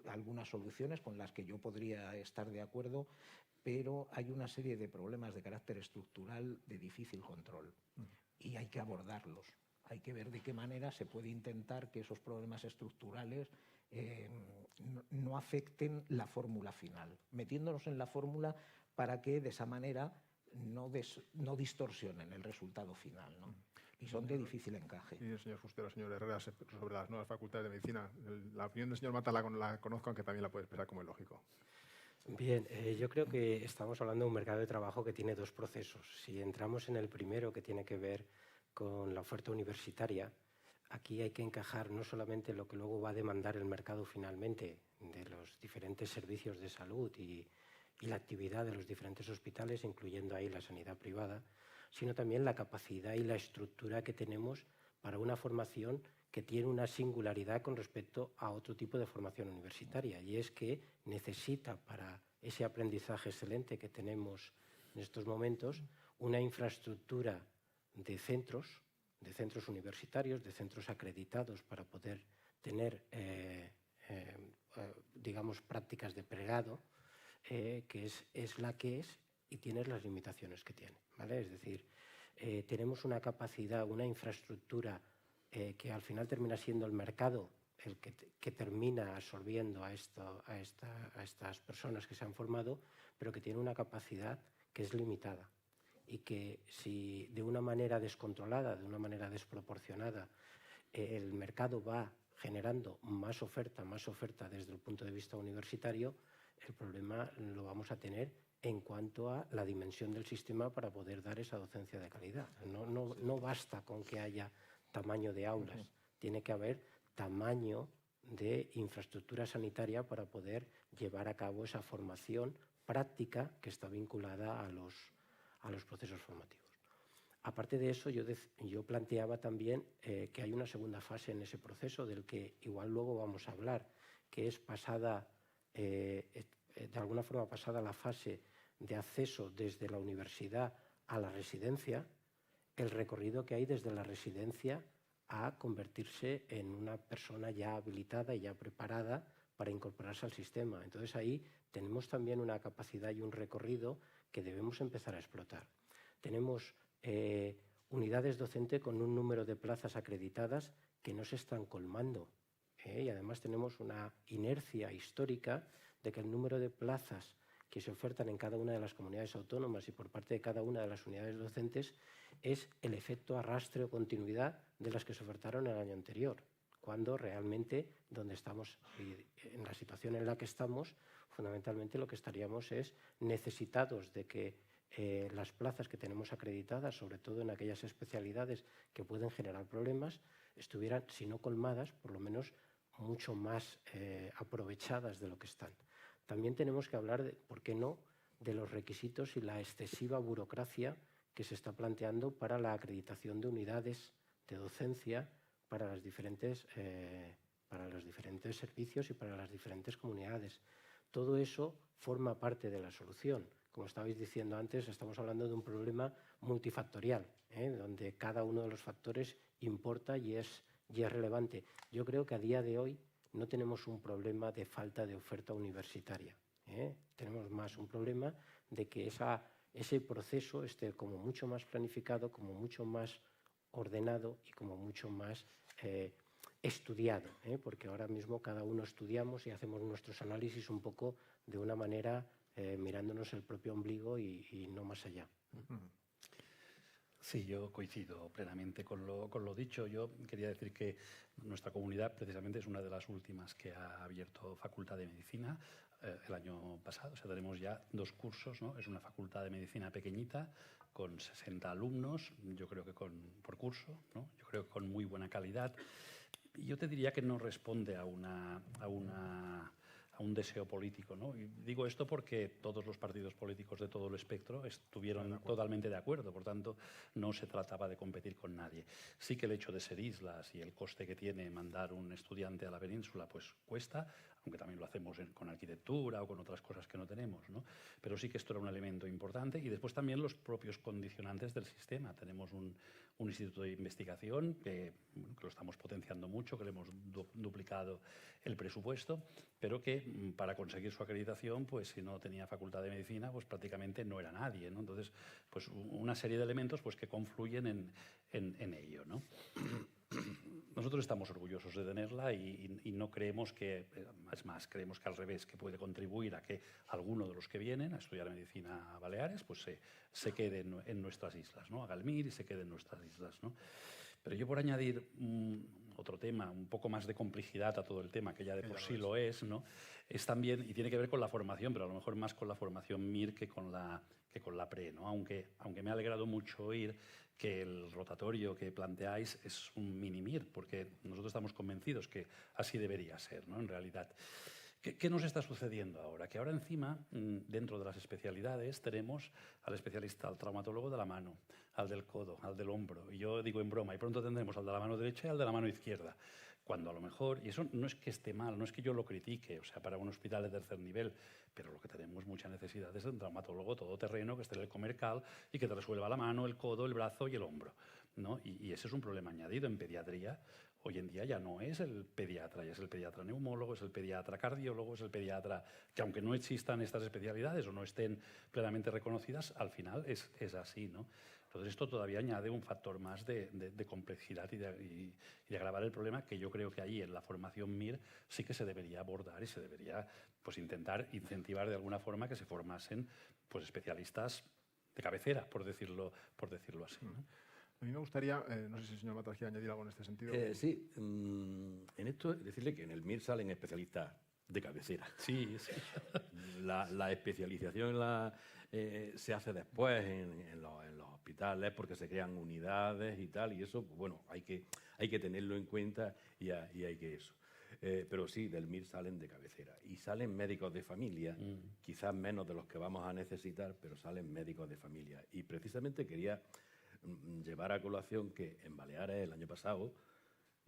algunas soluciones con las que yo podría estar de acuerdo, pero hay una serie de problemas de carácter estructural de difícil control y hay que abordarlos. Hay que ver de qué manera se puede intentar que esos problemas estructurales no afecten la fórmula final, metiéndonos en la fórmula para que de esa manera no distorsionen el resultado final, ¿no? Y son de difícil encaje. Sí, señor Fustero, señor Herrera, sobre las nuevas facultades de medicina. La opinión del señor Mata la conozco, aunque también la puede expresar como es lógico. Bien, yo creo que estamos hablando de un mercado de trabajo que tiene dos procesos. Si entramos en el primero, que tiene que ver con la oferta universitaria, aquí hay que encajar no solamente lo que luego va a demandar el mercado finalmente de los diferentes servicios de salud y la actividad de los diferentes hospitales, incluyendo ahí la sanidad privada, sino también la capacidad y la estructura que tenemos para una formación que tiene una singularidad con respecto a otro tipo de formación universitaria, y es que necesita para ese aprendizaje excelente que tenemos en estos momentos una infraestructura de centros universitarios, de centros acreditados para poder tener, digamos, prácticas de pregrado, que es la que es y tiene las limitaciones que tiene, ¿vale? Es decir, tenemos una capacidad, una infraestructura que al final termina siendo el mercado el que termina absorbiendo a estas personas que se han formado, pero que tiene una capacidad que es limitada y que si de una manera descontrolada, de una manera desproporcionada, el mercado va generando más oferta desde el punto de vista universitario, el problema lo vamos a tener en cuanto a la dimensión del sistema para poder dar esa docencia de calidad. No basta con que haya tamaño de aulas, tiene que haber tamaño de infraestructura sanitaria para poder llevar a cabo esa formación práctica que está vinculada a los procesos formativos. Aparte de eso, yo planteaba también que hay una segunda fase en ese proceso del que igual luego vamos a hablar, que es de alguna forma pasada la fase de acceso desde la universidad a la residencia, el recorrido que hay desde la residencia a convertirse en una persona ya habilitada y ya preparada para incorporarse al sistema. Entonces ahí tenemos también una capacidad y un recorrido que debemos empezar a explotar. Tenemos unidades docentes con un número de plazas acreditadas que no se están colmando, y además tenemos una inercia histórica de que el número de plazas que se ofertan en cada una de las comunidades autónomas y por parte de cada una de las unidades docentes es el efecto arrastre o continuidad de las que se ofertaron el año anterior, cuando realmente donde estamos, en la situación en la que estamos, fundamentalmente lo que estaríamos es necesitados de que las plazas que tenemos acreditadas, sobre todo en aquellas especialidades que pueden generar problemas, estuvieran, si no colmadas, por lo menos mucho más aprovechadas de lo que están. También tenemos que hablar, ¿por qué no?, de los requisitos y la excesiva burocracia que se está planteando para la acreditación de unidades de docencia para los diferentes servicios y para las diferentes comunidades. Todo eso forma parte de la solución. Como estabais diciendo antes, estamos hablando de un problema multifactorial, donde cada uno de los factores importa y es relevante. Yo creo que a día de hoy no tenemos un problema de falta de oferta universitaria. Tenemos más un problema de que ese proceso esté como mucho más planificado, como mucho más ordenado y como mucho más estudiado, porque ahora mismo cada uno estudiamos y hacemos nuestros análisis un poco de una manera mirándonos el propio ombligo y no más allá. Sí, yo coincido plenamente con lo dicho. Yo quería decir que nuestra comunidad precisamente es una de las últimas que ha abierto Facultad de Medicina el año pasado. O sea, tenemos ya 2 cursos, ¿no? Es una facultad de medicina pequeñita con 60 alumnos, yo creo que por curso, ¿no? Yo creo que con muy buena calidad. Y yo te diría que no responde a un deseo político, ¿no? Y digo esto porque todos los partidos políticos de todo el espectro estuvieron totalmente de acuerdo, por tanto, no se trataba de competir con nadie. Sí que el hecho de ser islas y el coste que tiene mandar un estudiante a la península, pues cuesta, aunque también lo hacemos con arquitectura o con otras cosas que no tenemos, ¿no? Pero sí que esto era un elemento importante. Y después también los propios condicionantes del sistema. Tenemos un instituto de investigación que lo estamos potenciando mucho, que le hemos duplicado el presupuesto, pero que para conseguir su acreditación, pues si no tenía facultad de medicina, pues prácticamente no era nadie, ¿no? Entonces, pues una serie de elementos pues, que confluyen en ello, ¿no? Nosotros estamos orgullosos de tenerla y no creemos que, es más, creemos que al revés, que puede contribuir a que alguno de los que vienen a estudiar medicina a Baleares pues se quede en nuestras islas, ¿no? Haga el MIR y se quede en nuestras islas, ¿no? Pero yo por añadir otro tema, un poco más de complejidad a todo el tema, que ya de por sí lo es, ¿no? Es también, y tiene que ver con la formación, pero a lo mejor más con la formación MIR que con la pre, ¿no? Aunque me ha alegrado mucho oír que el rotatorio que planteáis es un mini-MIR, porque nosotros estamos convencidos que así debería ser, ¿no? En realidad. ¿Qué nos está sucediendo ahora? Que ahora encima, dentro de las especialidades, tenemos al especialista, al traumatólogo de la mano, al del codo, al del hombro. Y yo digo en broma, y pronto tendremos al de la mano derecha y al de la mano izquierda. cuando a lo mejor, y eso no es que esté mal, no es que yo lo critique, o sea, para un hospital de tercer nivel, pero lo que tenemos mucha necesidad es de un traumatólogo todoterreno que esté en el comercal y que te resuelva la mano, el codo, el brazo y el hombro, ¿no? Y ese es un problema añadido en pediatría. Hoy en día ya no es el pediatra, ya es el pediatra neumólogo, es el pediatra cardiólogo, es el pediatra que, aunque no existan estas especialidades o no estén plenamente reconocidas, al final es así, ¿no? Entonces esto todavía añade un factor más de complejidad y de agravar el problema, que yo creo que ahí en la formación MIR sí que se debería abordar y se debería pues intentar incentivar de alguna forma que se formasen pues especialistas de cabecera, por decirlo así, ¿no? A mí me gustaría, no sé si el señor Matas quiere añadir algo en este sentido. Sí, en esto decirle que en el MIR salen especialistas de cabecera. Sí, sí. La especialización se hace después en los hospitales porque se crean unidades y tal, y eso, pues, bueno, hay que tenerlo en cuenta y hay que eso. Pero sí, del MIR salen de cabecera. Y salen médicos de familia, quizás menos de los que vamos a necesitar, pero salen médicos de familia. Y precisamente quería llevar a colación que en Baleares el año pasado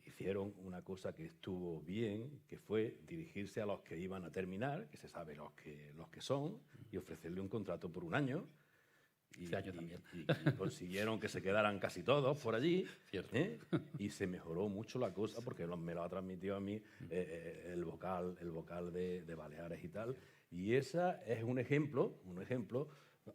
hicieron una cosa que estuvo bien, que fue dirigirse a los que iban a terminar, que se sabe los que son, y ofrecerle un contrato por un año. Este año también. Y consiguieron que se quedaran casi todos por allí. Cierto. Y se mejoró mucho la cosa porque me lo ha transmitido a mí el vocal de Baleares y tal. Y esa es un ejemplo,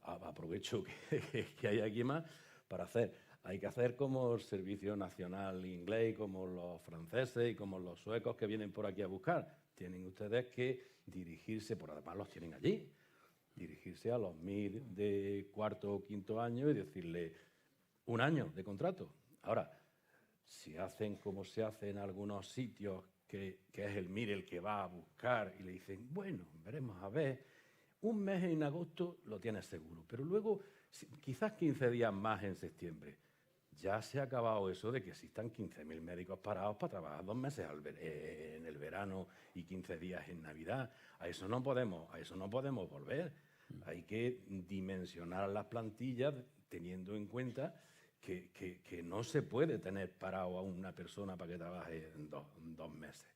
aprovecho que hay aquí más, para hacer. Hay que hacer como el Servicio Nacional Inglés, como los franceses y como los suecos que vienen por aquí a buscar. Tienen ustedes que dirigirse, por además los tienen allí, dirigirse a los MIR de cuarto o quinto año y decirle un año de contrato. Ahora, si hacen como se hace en algunos sitios, que es el MIR el que va a buscar y le dicen, bueno, veremos a ver, un mes en agosto lo tienes seguro, pero luego quizás 15 días más en septiembre. Ya se ha acabado eso de que existan 15.000 médicos parados para trabajar 2 meses en el verano y 15 días en Navidad. A eso no podemos volver. Hay que dimensionar las plantillas teniendo en cuenta que no se puede tener parado a una persona para que trabaje en dos meses.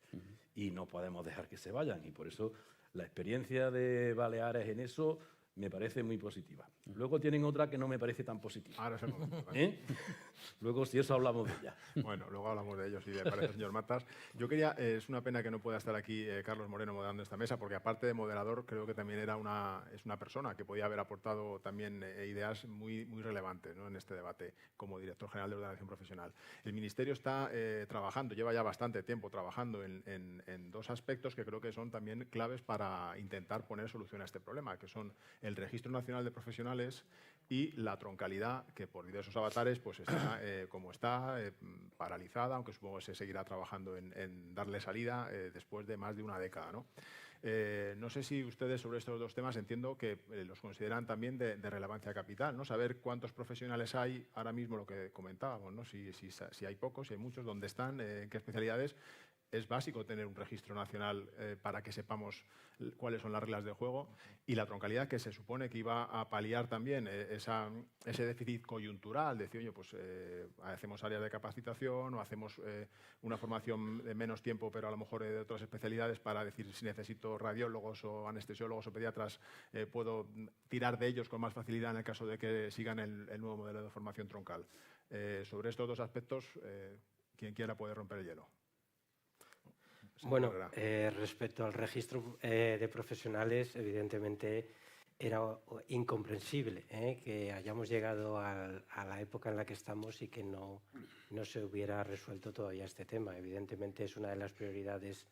Y no podemos dejar que se vayan. Y por eso la experiencia de Baleares en eso me parece muy positiva. Luego tienen otra que no me parece tan positiva. Ahora es el momento. ¿Vale? Luego, si eso, hablamos de ella. Bueno, luego hablamos de ello, si le parece, señor Matas. Yo quería, es una pena que no pueda estar aquí Carlos Moreno moderando esta mesa, porque aparte de moderador, creo que también es una persona que podía haber aportado también ideas muy relevantes, ¿no?, en este debate como director general de ordenación profesional. El Ministerio está trabajando, lleva ya bastante tiempo trabajando en 2 aspectos que creo que son también claves para intentar poner solución a este problema, que son el Registro Nacional de Profesionales y la troncalidad, que por diversos avatares pues está como está, paralizada, aunque supongo que se seguirá trabajando en darle salida después de más de una década, ¿no? No sé si ustedes sobre estos 2 temas entiendo que los consideran también de relevancia capital, ¿no? Saber cuántos profesionales hay ahora mismo, lo que comentábamos, ¿no? Si hay pocos, si hay muchos, dónde están, en qué especialidades. Es básico tener un registro nacional para que sepamos cuáles son las reglas de juego, y la troncalidad, que se supone que iba a paliar también ese déficit coyuntural, decir, oye, pues hacemos áreas de capacitación o hacemos una formación de menos tiempo, pero a lo mejor de otras especialidades, para decir si necesito radiólogos o anestesiólogos o pediatras, puedo tirar de ellos con más facilidad en el caso de que sigan el nuevo modelo de formación troncal. Sobre estos 2 aspectos, quien quiera puede romper el hielo. Bueno, respecto al registro de profesionales, evidentemente era incomprensible que hayamos llegado a la época en la que estamos y que no se hubiera resuelto todavía este tema. Evidentemente es una de las prioridades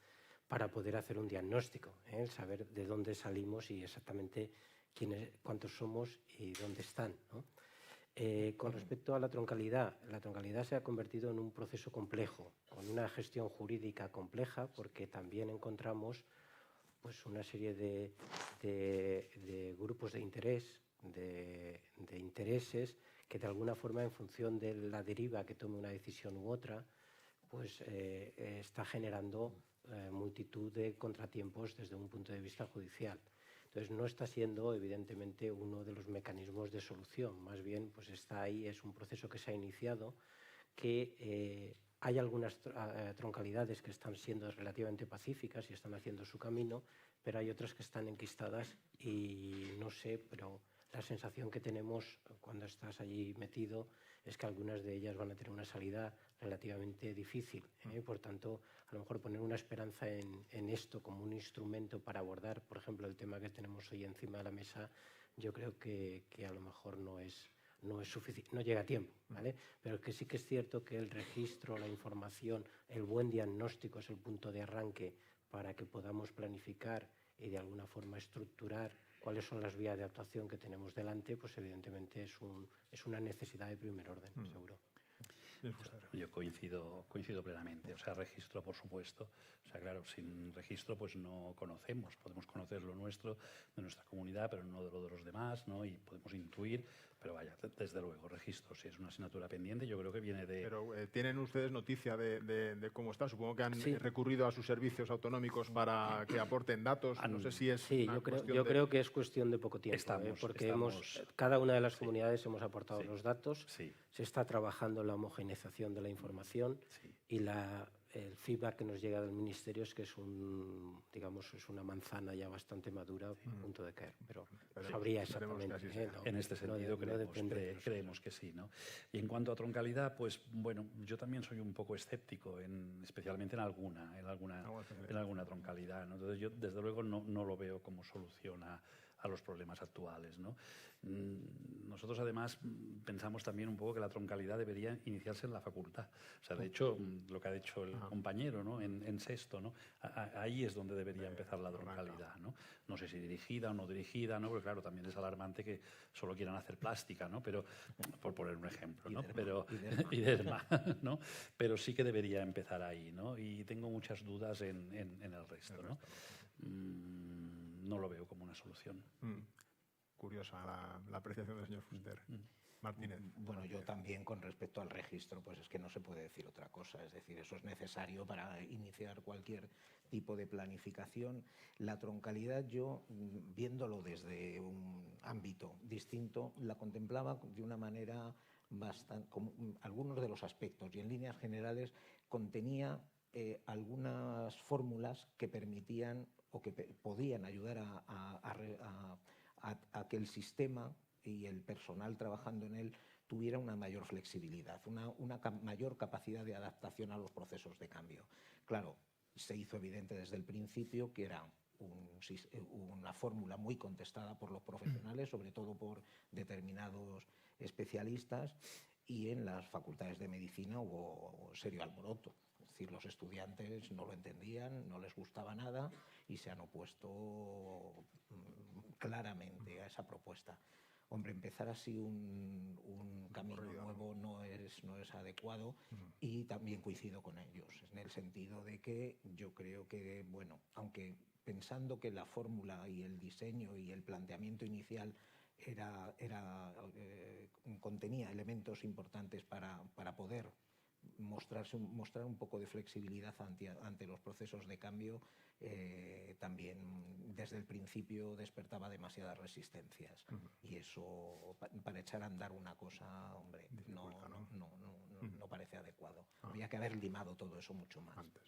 para poder hacer un diagnóstico, el saber de dónde salimos y exactamente cuántos somos y dónde están, ¿no? Con respecto a la troncalidad se ha convertido en un proceso complejo, con una gestión jurídica compleja, porque también encontramos pues, una serie de grupos de interés, de intereses, que de alguna forma, en función de la deriva que tome una decisión u otra, pues está generando multitud de contratiempos desde un punto de vista judicial. Entonces, no está siendo, evidentemente, uno de los mecanismos de solución. Más bien, pues está ahí, es un proceso que se ha iniciado, que Hay algunas troncalidades que están siendo relativamente pacíficas y están haciendo su camino, pero hay otras que están enquistadas y no sé, pero la sensación que tenemos cuando estás allí metido es que algunas de ellas van a tener una salida relativamente difícil. Por tanto, a lo mejor poner una esperanza en esto como un instrumento para abordar, por ejemplo, el tema que tenemos hoy encima de la mesa, yo creo que a lo mejor no es suficiente, no llega a tiempo, ¿vale? Pero que sí que es cierto que el registro, la información, el buen diagnóstico es el punto de arranque para que podamos planificar y de alguna forma estructurar cuáles son las vías de actuación que tenemos delante, pues evidentemente es una necesidad de primer orden, seguro. Yo coincido plenamente. O sea, registro, por supuesto. O sea, claro, sin registro pues no conocemos. Podemos conocer lo nuestro, de nuestra comunidad, pero no de lo de los demás, ¿no? Y podemos intuir, pero vaya, desde luego, registro, si es una asignatura pendiente, yo creo que viene de... Pero ¿tienen ustedes noticia de cómo está? Supongo que han recurrido a sus servicios autonómicos para que aporten datos. No sé si es Sí, yo creo que es cuestión de poco tiempo, porque cada una de las comunidades hemos aportado los datos, se está trabajando en la homogeneización de la información y el feedback que nos llega del Ministerio es que es una manzana ya bastante madura a punto de caer, pero sabría exactamente. En este sentido creemos que sí, ¿no? Y en cuanto a troncalidad, pues bueno, yo también soy un poco escéptico, especialmente en alguna troncalidad, ¿no? Entonces yo desde luego no lo veo como solución a los problemas actuales, ¿no? Nosotros además pensamos también un poco que la troncalidad debería iniciarse en la facultad. O sea, de hecho, lo que ha dicho el compañero, ¿no? En sexto, ¿no? Ahí es donde debería empezar la troncalidad, ¿no? No sé si dirigida o no dirigida, ¿no? Porque claro, también es alarmante que solo quieran hacer plástica, ¿no? Pero, por poner un ejemplo, ¿no? Y derma, ¿no? Pero sí que debería empezar ahí, ¿no? Y tengo muchas dudas en el resto, ¿no? No lo veo como una solución. Curiosa la apreciación del señor Fuster. Martínez. Bueno, yo también con respecto al registro, pues es que no se puede decir otra cosa. Es decir, eso es necesario para iniciar cualquier tipo de planificación. La troncalidad, yo, viéndolo desde un ámbito distinto, la contemplaba de una manera bastante, algunos de los aspectos, y en líneas generales contenía algunas fórmulas que permitían o que podían ayudar a que el sistema y el personal trabajando en él tuviera una mayor flexibilidad, una mayor capacidad de adaptación a los procesos de cambio. Claro, se hizo evidente desde el principio que era una fórmula muy contestada por los profesionales, sobre todo por determinados especialistas, y en las facultades de medicina hubo serio alboroto. Es decir, los estudiantes no lo entendían, no les gustaba nada y se han opuesto claramente a esa propuesta. Hombre, empezar así un camino nuevo no es adecuado, y también coincido con ellos, en el sentido de que yo creo que, bueno, aunque pensando que la fórmula y el diseño y el planteamiento inicial contenía elementos importantes para poder mostrar un poco de flexibilidad ante los procesos de cambio, también desde el principio despertaba demasiadas resistencias. Y eso, para echar a andar una cosa, hombre, no parece adecuado. Habría que haber limado todo eso mucho más. Antes.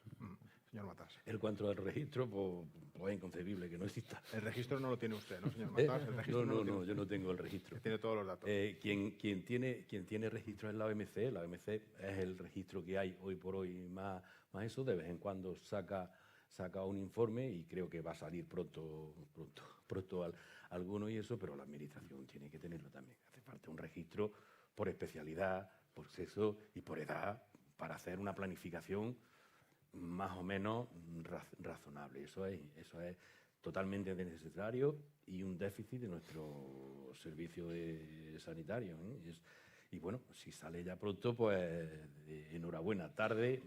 Señor Matas. En cuanto al registro, pues es inconcebible que no exista. El registro no lo tiene usted, ¿no, señor Matas? El registro No, yo no tengo el registro. Tiene todos los datos. Quien tiene registro es la OMC. La OMC es el registro que hay hoy por hoy más eso. De vez en cuando saca un informe y creo que va a salir pronto alguno y eso, pero la administración tiene que tenerlo también. Hace falta un registro por especialidad, por sexo y por edad para hacer una planificación más o menos razonable. Eso es totalmente necesario y un déficit de nuestro servicio sanitario, ¿eh? Y bueno, si sale ya pronto, pues enhorabuena. Tarde,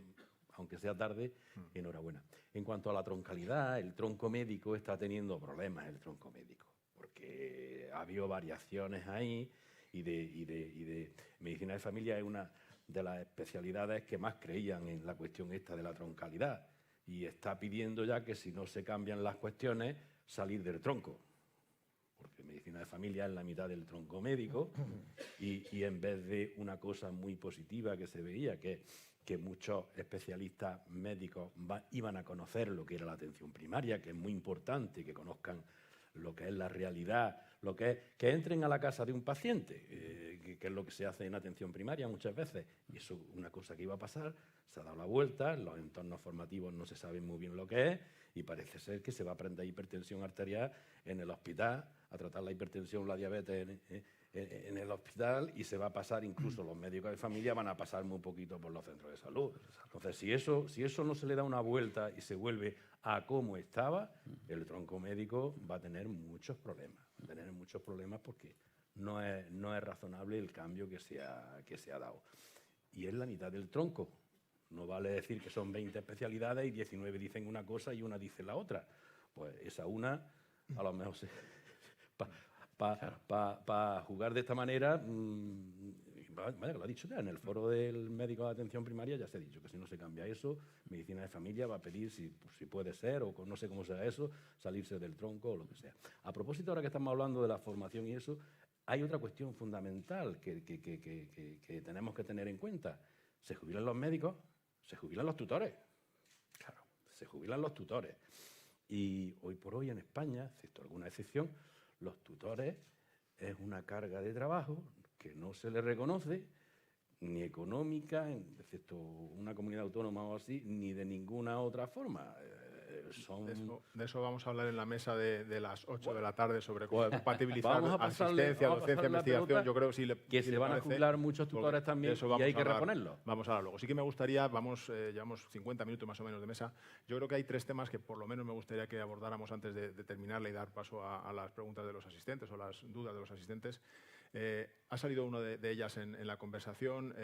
aunque sea tarde, enhorabuena. En cuanto a la troncalidad, el tronco médico está teniendo problemas, el tronco médico, porque ha habido variaciones ahí y de medicina de familia es una de las especialidades que más creían en la cuestión esta de la troncalidad, y está pidiendo ya que si no se cambian las cuestiones, salir del tronco. porque medicina de familia es la mitad del tronco médico, y en vez de una cosa muy positiva que se veía, que muchos especialistas médicos iban a conocer lo que era la atención primaria, que es muy importante que conozcan lo que es la realidad, lo que es que entren a la casa de un paciente, que es lo que se hace en atención primaria muchas veces, y eso es una cosa que iba a pasar, se ha dado la vuelta, los entornos formativos no se saben muy bien lo que es, y parece ser que se va a aprender hipertensión arterial en el hospital, a tratar la hipertensión o la diabetes en el hospital, y se va a pasar, incluso los médicos de familia van a pasar muy poquito por los centros de salud. Entonces, si eso no se le da una vuelta y se vuelve a como estaba, el tronco médico va a tener muchos problemas. Porque no es razonable el cambio que se ha dado. Y es la mitad del tronco. No vale decir que son 20 especialidades y 19 dicen una cosa y una dice la otra. Pues esa una, a lo mejor para jugar de esta manera, vaya, que lo ha dicho ya, en el foro del médico de atención primaria ya se ha dicho que si no se cambia eso, medicina de familia va a pedir, si puede ser, o no sé cómo será eso, salirse del tronco o lo que sea. A propósito, ahora que estamos hablando de la formación y eso, hay otra cuestión fundamental que tenemos que tener en cuenta. Se jubilan los médicos, se jubilan los tutores. Claro, se jubilan los tutores. Y hoy por hoy en España, excepto alguna excepción, los tutores es una carga de trabajo que no se les reconoce, ni económica, excepto una comunidad autónoma o así, ni de ninguna otra forma. De eso vamos a hablar en la mesa de las 8 de la tarde sobre compatibilizar asistencia, docencia, investigación. Yo creo que se van a jubilar muchos tutores también y hay que reponerlo. Vamos a hablar luego. Sí que me gustaría, llevamos 50 minutos más o menos de mesa. Yo creo que hay 3 temas que por lo menos me gustaría que abordáramos antes de terminarla y dar paso a las preguntas de los asistentes o las dudas de los asistentes. Ha salido una de ellas en la conversación,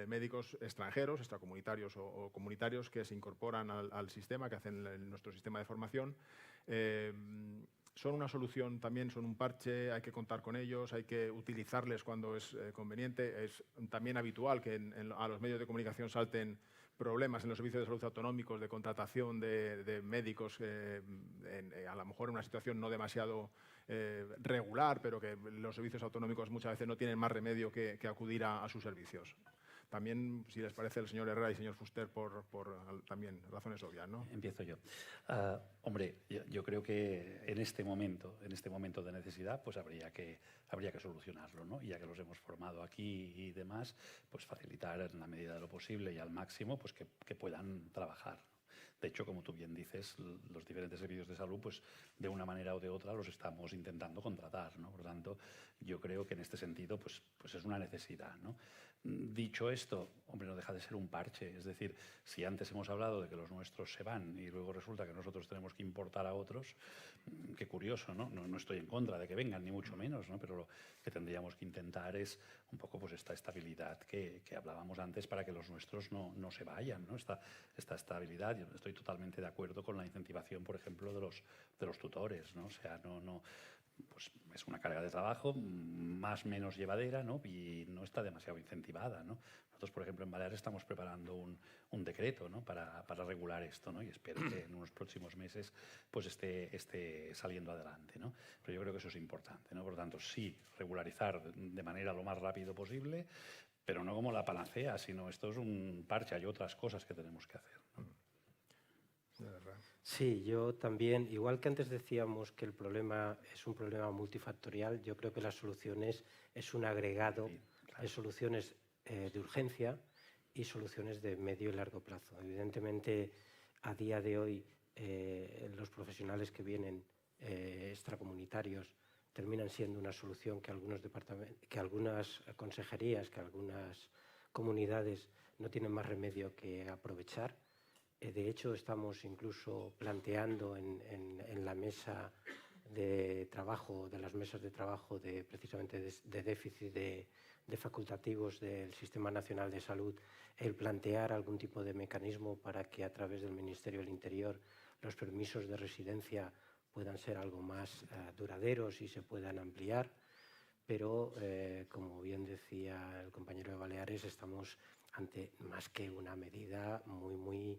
médicos extranjeros, extracomunitarios o comunitarios que se incorporan al sistema, que hacen nuestro sistema de formación. Son una solución también, son un parche, hay que contar con ellos, hay que utilizarles cuando es conveniente. Es también habitual que a los medios de comunicación salten problemas en los servicios de salud autonómicos de contratación de médicos, a lo mejor en una situación no demasiado regular, pero que los servicios autonómicos muchas veces no tienen más remedio que acudir a sus servicios. También, si les parece, el señor Herrera y el señor Fuster por también razones obvias, ¿no? Empiezo yo. Hombre, yo creo que en este momento de necesidad, pues habría que solucionarlo, ¿no? Y ya que los hemos formado aquí y demás, pues facilitar en la medida de lo posible y al máximo, pues que puedan trabajar. De hecho, como tú bien dices, los diferentes servicios de salud, pues de una manera o de otra los estamos intentando contratar, ¿no? Por lo tanto, yo creo que en este sentido, pues es una necesidad, ¿no? Dicho esto, hombre, no deja de ser un parche. Es decir, si antes hemos hablado de que los nuestros se van y luego resulta que nosotros tenemos que importar a otros, qué curioso, ¿no? No estoy en contra de que vengan, ni mucho menos, ¿no? Pero lo que tendríamos que intentar es un poco pues esta estabilidad que hablábamos antes para que los nuestros no se vayan, ¿no? Esta estabilidad. Yo estoy totalmente de acuerdo con la incentivación, por ejemplo, de los tutores, ¿no? O sea, pues es una carga de trabajo más o menos llevadera, ¿no? Y no está demasiado incentivada, ¿no? Nosotros, por ejemplo, en Baleares estamos preparando un decreto, ¿no? para regular esto, ¿no? Y espero que en unos próximos meses pues esté saliendo adelante, ¿no? Pero yo creo que eso es importante, ¿no? Por lo tanto, sí, regularizar de manera lo más rápido posible, pero no como la panacea, sino esto es un parche, hay otras cosas que tenemos que hacer, ¿no? Sí, yo también, igual que antes decíamos que el problema es un problema multifactorial, yo creo que la solución es un agregado de soluciones de urgencia y soluciones de medio y largo plazo. Evidentemente, a día de hoy, los profesionales que vienen extracomunitarios terminan siendo una solución que algunas consejerías, que algunas comunidades no tienen más remedio que aprovechar. De hecho, estamos incluso planteando en la mesa de trabajo, de las mesas de trabajo precisamente de déficit de facultativos del Sistema Nacional de Salud, el plantear algún tipo de mecanismo para que a través del Ministerio del Interior los permisos de residencia puedan ser algo más duraderos y se puedan ampliar. Pero, como bien decía el compañero de Baleares, estamos ante más que una medida muy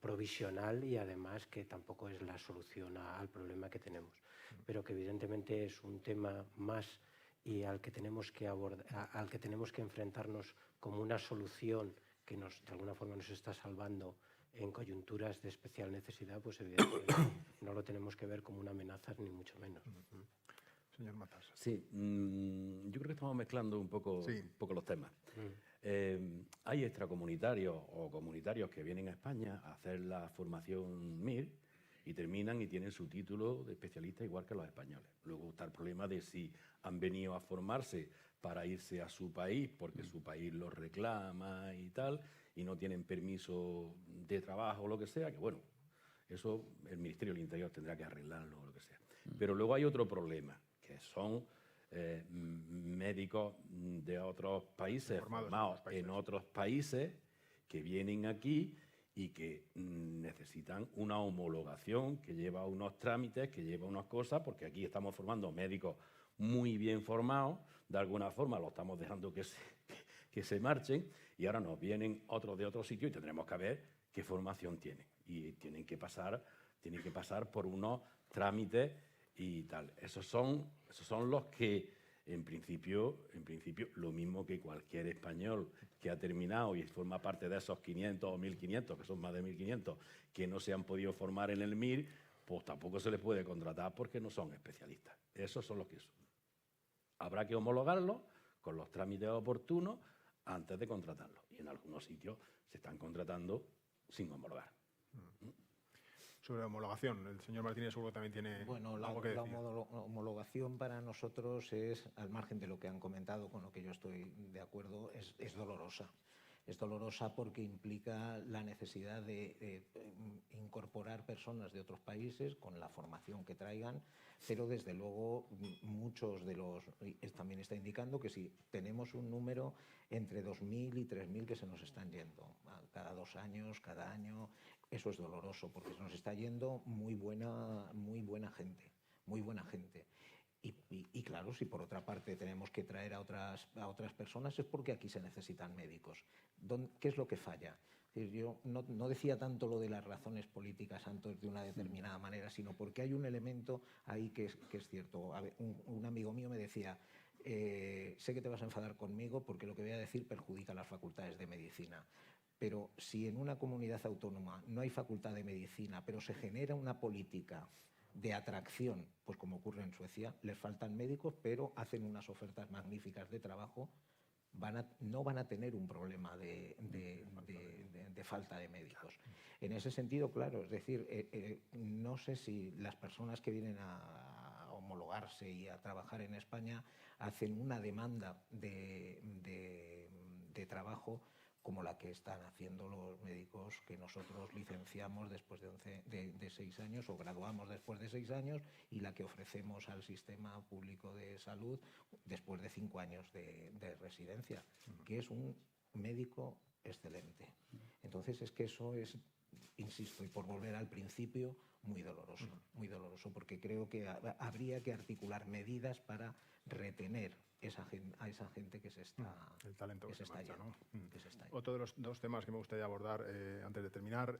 provisional y además que tampoco es la solución al problema que tenemos, pero que evidentemente es un tema más y al que tenemos que enfrentarnos como una solución que de alguna forma nos está salvando en coyunturas de especial necesidad, pues evidentemente no lo tenemos que ver como una amenaza ni mucho menos. Señor Mazas. Sí, yo creo que estamos mezclando un poco los temas. Hay extracomunitarios o comunitarios que vienen a España a hacer la formación MIR y terminan y tienen su título de especialista igual que los españoles. Luego está el problema de si han venido a formarse para irse a su país porque su país los reclama y tal, y no tienen permiso de trabajo o lo que sea, que bueno, eso el Ministerio del Interior tendrá que arreglarlo o lo que sea. Pero luego hay otro problema, que son médicos de otros países, formados en otros países, que vienen aquí y que necesitan una homologación, que lleva unos trámites, que lleva unas cosas, porque aquí estamos formando médicos muy bien formados, de alguna forma los estamos dejando que se marchen, y ahora nos vienen otros de otro sitio y tendremos que ver qué formación tienen. Y tienen que pasar por unos trámites y tal. Esos son los que, en principio, lo mismo que cualquier español que ha terminado y forma parte de esos 500 o 1.500, que son más de 1.500, que no se han podido formar en el MIR, pues tampoco se les puede contratar porque no son especialistas. Esos son los que son. Habrá que homologarlos con los trámites oportunos antes de contratarlos. Y en algunos sitios se están contratando sin homologar. Sobre la homologación, el señor Martínez seguro que también tiene algo que decir. La homologación para nosotros es, al margen de lo que han comentado, con lo que yo estoy de acuerdo, es dolorosa. Es dolorosa porque implica la necesidad de incorporar personas de otros países con la formación que traigan, pero desde luego muchos de los... También está indicando que si tenemos un número entre 2.000 y 3.000 que se nos están yendo, cada 2 años, cada año, eso es doloroso porque se nos está yendo muy buena gente, muy buena gente. Y claro, si por otra parte tenemos que traer a otras personas es porque aquí se necesitan médicos. ¿Qué es lo que falla? Es decir, yo no decía tanto lo de las razones políticas antes de una determinada manera, sino porque hay un elemento ahí que es cierto. Un amigo mío me decía, sé que te vas a enfadar conmigo porque lo que voy a decir perjudica a las facultades de medicina. Pero si en una comunidad autónoma no hay facultad de medicina, pero se genera una política de atracción, pues como ocurre en Suecia, les faltan médicos, pero hacen unas ofertas magníficas de trabajo, no van a tener un problema de falta de médicos. En ese sentido, claro, es decir, no sé si las personas que vienen a homologarse y a trabajar en España hacen una demanda de trabajo como la que están haciendo los médicos que nosotros licenciamos después de 6 años o graduamos después de 6 años y la que ofrecemos al sistema público de salud después de 5 años de residencia, que es un médico excelente. Entonces es que eso es, insisto, y por volver al principio, muy doloroso, porque creo que habría que articular medidas para retener a esa gente que se está el talento que se está yendo, ¿no? que se está yendo. Otro de los 2 temas que me gustaría abordar antes de terminar,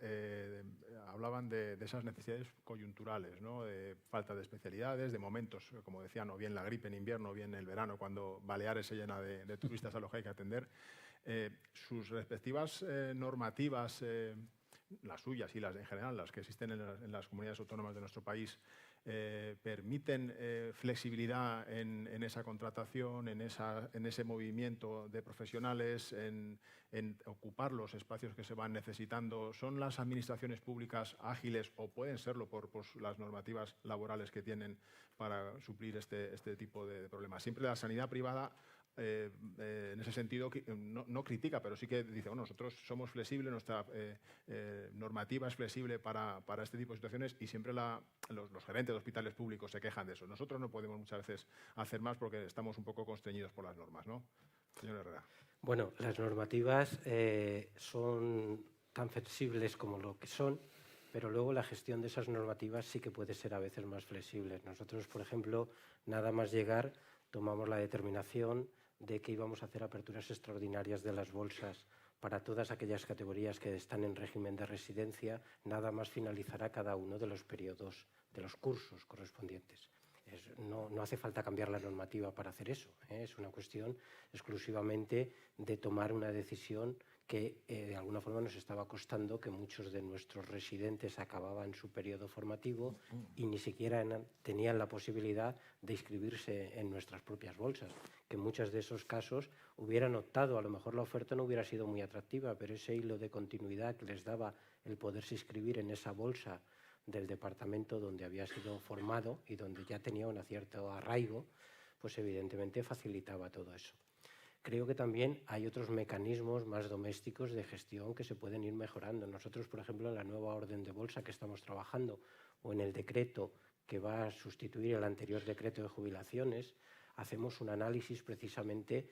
hablaban de esas necesidades coyunturales, ¿no? De falta de especialidades, de momentos, como decían, o bien la gripe en invierno o bien el verano, cuando Baleares se llena de turistas a los que hay que atender. Sus respectivas normativas, las suyas y las en general, las que existen en las comunidades autónomas de nuestro país, permiten flexibilidad en esa contratación, en ese movimiento de profesionales, en ocupar los espacios que se van necesitando. ¿Son las administraciones públicas ágiles o pueden serlo por las normativas laborales que tienen para suplir este tipo de problemas? Siempre la sanidad privada, en ese sentido, no critica, pero sí que dice, bueno, nosotros somos flexibles, nuestra normativa es flexible para este tipo de situaciones, y siempre los gerentes de hospitales públicos se quejan de eso. Nosotros no podemos muchas veces hacer más porque estamos un poco constreñidos por las normas, ¿no? Señor Herrera. Bueno, las normativas son tan flexibles como lo que son, pero luego la gestión de esas normativas sí que puede ser a veces más flexible. Nosotros, por ejemplo, nada más llegar, tomamos la determinación de que íbamos a hacer aperturas extraordinarias de las bolsas para todas aquellas categorías que están en régimen de residencia, nada más finalizará cada uno de los periodos de los cursos correspondientes. No hace falta cambiar la normativa para hacer eso, ¿eh? Es una cuestión exclusivamente de tomar una decisión que de alguna forma nos estaba costando, que muchos de nuestros residentes acababan su periodo formativo y ni siquiera tenían la posibilidad de inscribirse en nuestras propias bolsas, que en muchos de esos casos hubieran optado, a lo mejor la oferta no hubiera sido muy atractiva, pero ese hilo de continuidad que les daba el poderse inscribir en esa bolsa del departamento donde había sido formado y donde ya tenía un cierto arraigo, pues evidentemente facilitaba todo eso. Creo que también hay otros mecanismos más domésticos de gestión que se pueden ir mejorando. Nosotros, por ejemplo, en la nueva orden de bolsa que estamos trabajando o en el decreto que va a sustituir el anterior decreto de jubilaciones, hacemos un análisis precisamente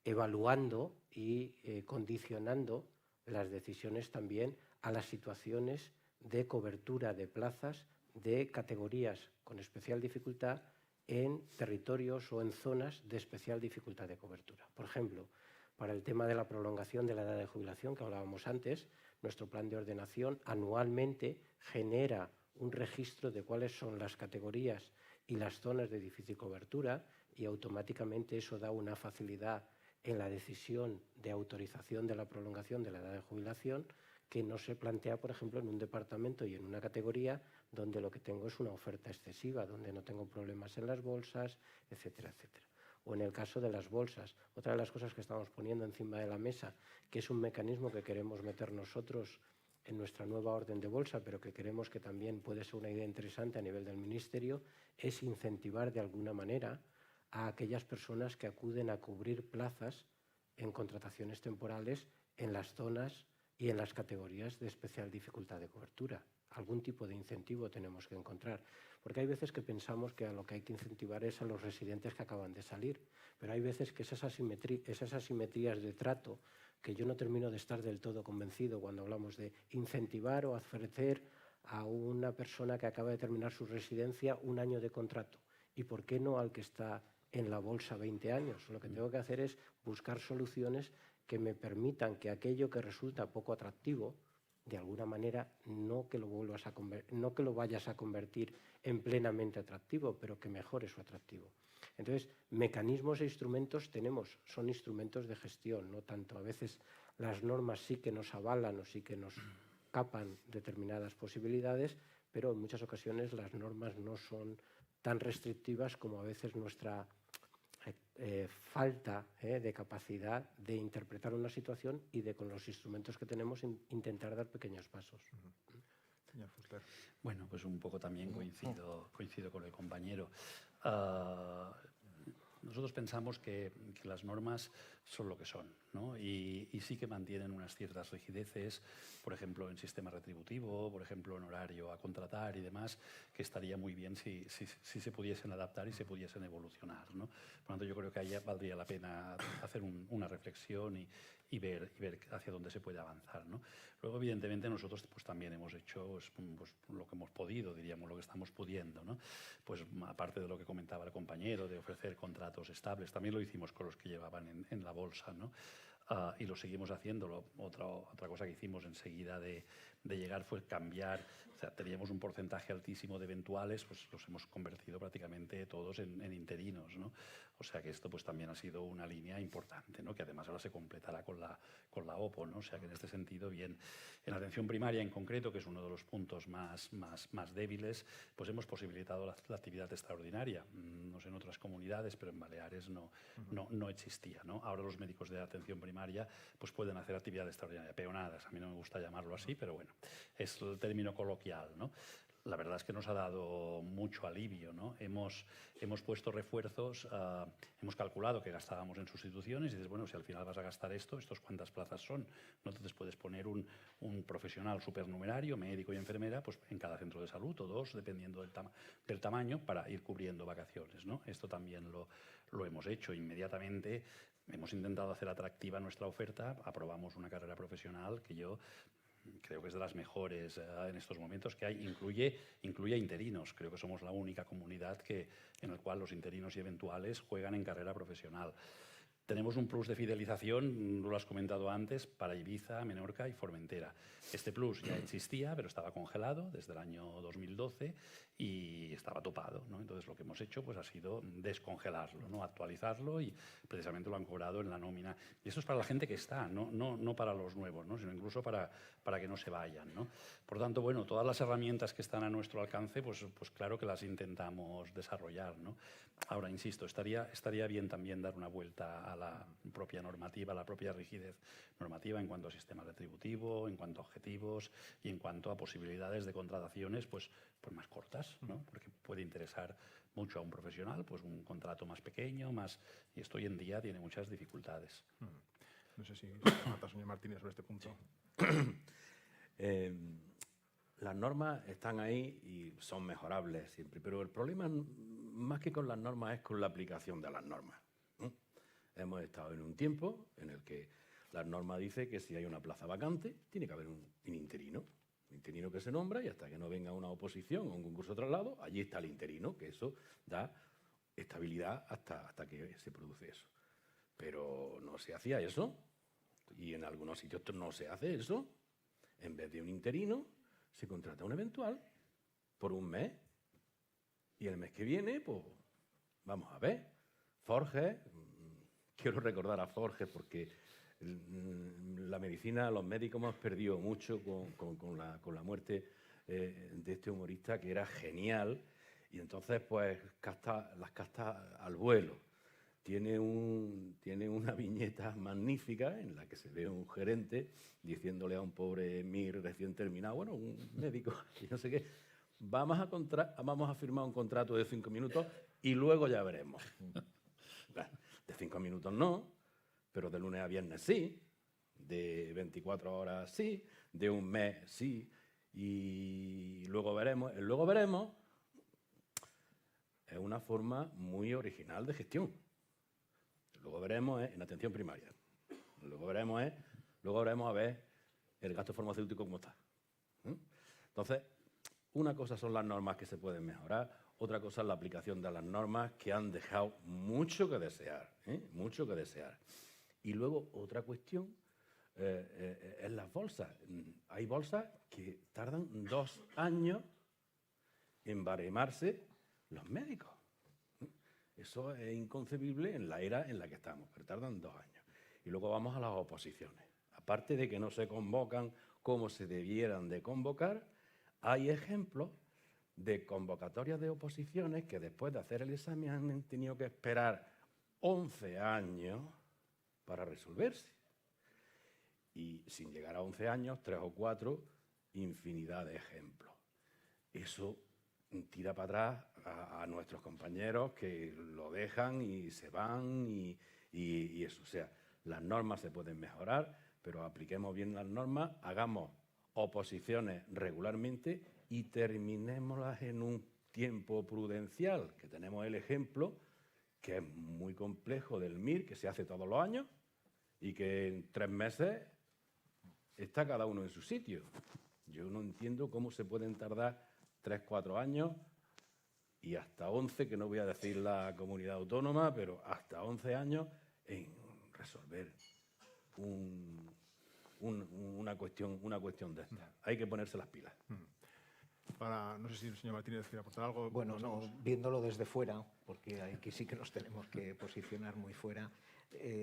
evaluando y condicionando las decisiones también a las situaciones de cobertura de plazas de categorías con especial dificultad en territorios o en zonas de especial dificultad de cobertura. Por ejemplo, para el tema de la prolongación de la edad de jubilación que hablábamos antes, nuestro plan de ordenación anualmente genera un registro de cuáles son las categorías y las zonas de difícil cobertura y automáticamente eso da una facilidad en la decisión de autorización de la prolongación de la edad de jubilación que no se plantea, por ejemplo, en un departamento y en una categoría donde lo que tengo es una oferta excesiva, donde no tengo problemas en las bolsas, etcétera, etcétera. O en el caso de las bolsas, otra de las cosas que estamos poniendo encima de la mesa, que es un mecanismo que queremos meter nosotros en nuestra nueva orden de bolsa, pero que creemos que también puede ser una idea interesante a nivel del Ministerio, es incentivar de alguna manera a aquellas personas que acuden a cubrir plazas en contrataciones temporales en las zonas y en las categorías de especial dificultad de cobertura. Algún tipo de incentivo tenemos que encontrar, porque hay veces que pensamos que a lo que hay que incentivar es a los residentes que acaban de salir, pero hay veces que esas asimetrías de trato, que yo no termino de estar del todo convencido cuando hablamos de incentivar o ofrecer a una persona que acaba de terminar su residencia un año de contrato, y por qué no al que está en la bolsa 20 años. Lo que tengo que hacer es buscar soluciones que me permitan que aquello que resulta poco atractivo, de alguna manera, no que lo vayas a convertir en plenamente atractivo, pero que mejore su atractivo. Entonces, mecanismos e instrumentos tenemos, son instrumentos de gestión, no tanto. A veces las normas sí que nos avalan o sí que nos capan determinadas posibilidades, pero en muchas ocasiones las normas no son tan restrictivas como a veces nuestra falta de capacidad de interpretar una situación y de, con los instrumentos que tenemos, intentar dar pequeños pasos. Señor Fuster. Bueno, pues un poco también coincido con el compañero. Nosotros pensamos que las normas son lo que son, ¿no? Y sí que mantienen unas ciertas rigideces, por ejemplo, en sistema retributivo, por ejemplo, en horario a contratar y demás, que estaría muy bien si se pudiesen adaptar y se pudiesen evolucionar, ¿no? Por lo tanto, yo creo que ahí valdría la pena hacer una reflexión y ver hacia dónde se puede avanzar, ¿no? Luego, evidentemente, nosotros pues, también hemos hecho pues, lo que hemos podido, diríamos, lo que estamos pudiendo, ¿no? Pues aparte de lo que comentaba el compañero, de ofrecer contratos estables, también lo hicimos con los que llevaban en la bolsa, ¿no? Y lo seguimos haciendo. Otra cosa que hicimos enseguida de llegar fue cambiar. O sea, teníamos un porcentaje altísimo de eventuales, pues los hemos convertido prácticamente todos en interinos, ¿no? O sea que esto pues también ha sido una línea importante, ¿no? Que además ahora se completará con la OPO, ¿no? O sea que en este sentido, bien. En la atención primaria en concreto, que es uno de los puntos más débiles, pues hemos posibilitado la actividad extraordinaria. No sé en otras comunidades, pero en Baleares no existía, ¿no? Ahora los médicos de atención primaria pues pueden hacer actividad extraordinaria, peonadas. A mí no me gusta llamarlo así, pero bueno, es el término coloquial, ¿no? La verdad es que nos ha dado mucho alivio, ¿no? Hemos puesto refuerzos, hemos calculado que gastábamos en sustituciones y dices, bueno, si al final vas a gastar ¿estos cuántas plazas son? ¿No? Entonces puedes poner un profesional supernumerario, médico y enfermera, pues en cada centro de salud o dos, dependiendo del tamaño, para ir cubriendo vacaciones, ¿no? Esto también lo hemos hecho inmediatamente. Hemos intentado hacer atractiva nuestra oferta, aprobamos una carrera profesional que yo creo que es de las mejores en estos momentos que hay. Incluye interinos. Creo que somos la única comunidad en la cual los interinos y eventuales juegan en carrera profesional. Tenemos un plus de fidelización, lo has comentado antes, para Ibiza, Menorca y Formentera. Este plus ya existía, pero estaba congelado desde el año 2012 y estaba topado, ¿no? Entonces, lo que hemos hecho pues, ha sido descongelarlo, ¿no? Actualizarlo, y precisamente lo han cobrado en la nómina. Y esto es para la gente que está, no para los nuevos, ¿no? Sino incluso para que no se vayan, ¿no? Por tanto, bueno, todas las herramientas que están a nuestro alcance, pues claro que las intentamos desarrollar, ¿no? Ahora, insisto, estaría bien también dar una vuelta a la propia normativa, a la propia rigidez normativa en cuanto a sistema retributivo, en cuanto a objetivos y en cuanto a posibilidades de contrataciones pues más cortas, ¿no? Porque puede interesar mucho a un profesional pues un contrato más pequeño, y esto hoy en día tiene muchas dificultades. No sé si mata, señor Martínez, sobre este punto. Las normas están ahí y son mejorables siempre, pero el problema más que con las normas es con la aplicación de las normas. Hemos estado en un tiempo en el que la norma dice que si hay una plaza vacante tiene que haber un interino que se nombra, y hasta que no venga una oposición o un concurso de traslado, allí está el interino, que eso da estabilidad hasta que se produce eso. Pero no se hacía eso, y en algunos sitios no se hace eso. En vez de un interino, se contrata un eventual por un mes, y el mes que viene, pues vamos a ver. Forges, quiero recordar a Forges porque la medicina, los médicos hemos perdido mucho con la muerte de este humorista, que era genial, y entonces pues las casta al vuelo. Tiene una viñeta magnífica en la que se ve un gerente diciéndole a un pobre MIR recién terminado, bueno, un médico, y no sé qué, vamos a firmar un contrato de 5 minutos y luego ya veremos. Bueno, de 5 minutos no, pero de lunes a viernes sí, de 24 horas sí, de un mes sí, y luego veremos. El luego veremos es una forma muy original de gestión. Luego veremos en atención primaria. Luego veremos a ver el gasto farmacéutico cómo está. Entonces, una cosa son las normas que se pueden mejorar, otra cosa es la aplicación de las normas, que han dejado mucho que desear, mucho que desear. Y luego otra cuestión es las bolsas. Hay bolsas que tardan 2 años en baremarse los médicos. Eso es inconcebible en la era en la que estamos, pero tardan 2 años. Y luego vamos a las oposiciones. Aparte de que no se convocan como se debieran de convocar, hay ejemplos de convocatorias de oposiciones que después de hacer el examen han tenido que esperar 11 años para resolverse. Y sin llegar a 11 años, 3 o 4, infinidad de ejemplos. Eso tira para atrás a nuestros compañeros, que lo dejan y se van y eso. O sea, las normas se pueden mejorar, pero apliquemos bien las normas, hagamos oposiciones regularmente y terminémoslas en un tiempo prudencial, que tenemos el ejemplo, que es muy complejo, del MIR, que se hace todos los años y que en 3 meses está cada uno en su sitio. Yo no entiendo cómo se pueden tardar 3, 4 años y hasta 11, que no voy a decir la comunidad autónoma, pero hasta 11 años en resolver una cuestión de esta. Hay que ponerse las pilas. No sé si el señor Martínez quiere aportar algo. Bueno, viéndolo desde fuera, porque aquí sí que nos tenemos que posicionar muy fuera,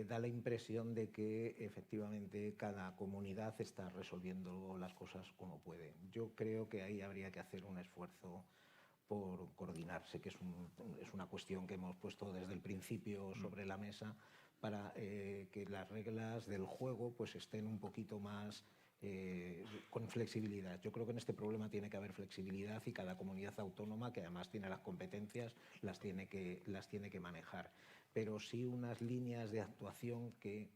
da la impresión de que efectivamente cada comunidad está resolviendo las cosas como puede. Yo creo que ahí habría que hacer un esfuerzo por coordinarse, que es una cuestión que hemos puesto desde el principio sobre la mesa, para que las reglas del juego pues estén un poquito más con flexibilidad. Yo creo que en este problema tiene que haber flexibilidad, y cada comunidad autónoma, que además tiene las competencias, las tiene que manejar. Pero sí unas líneas de actuación que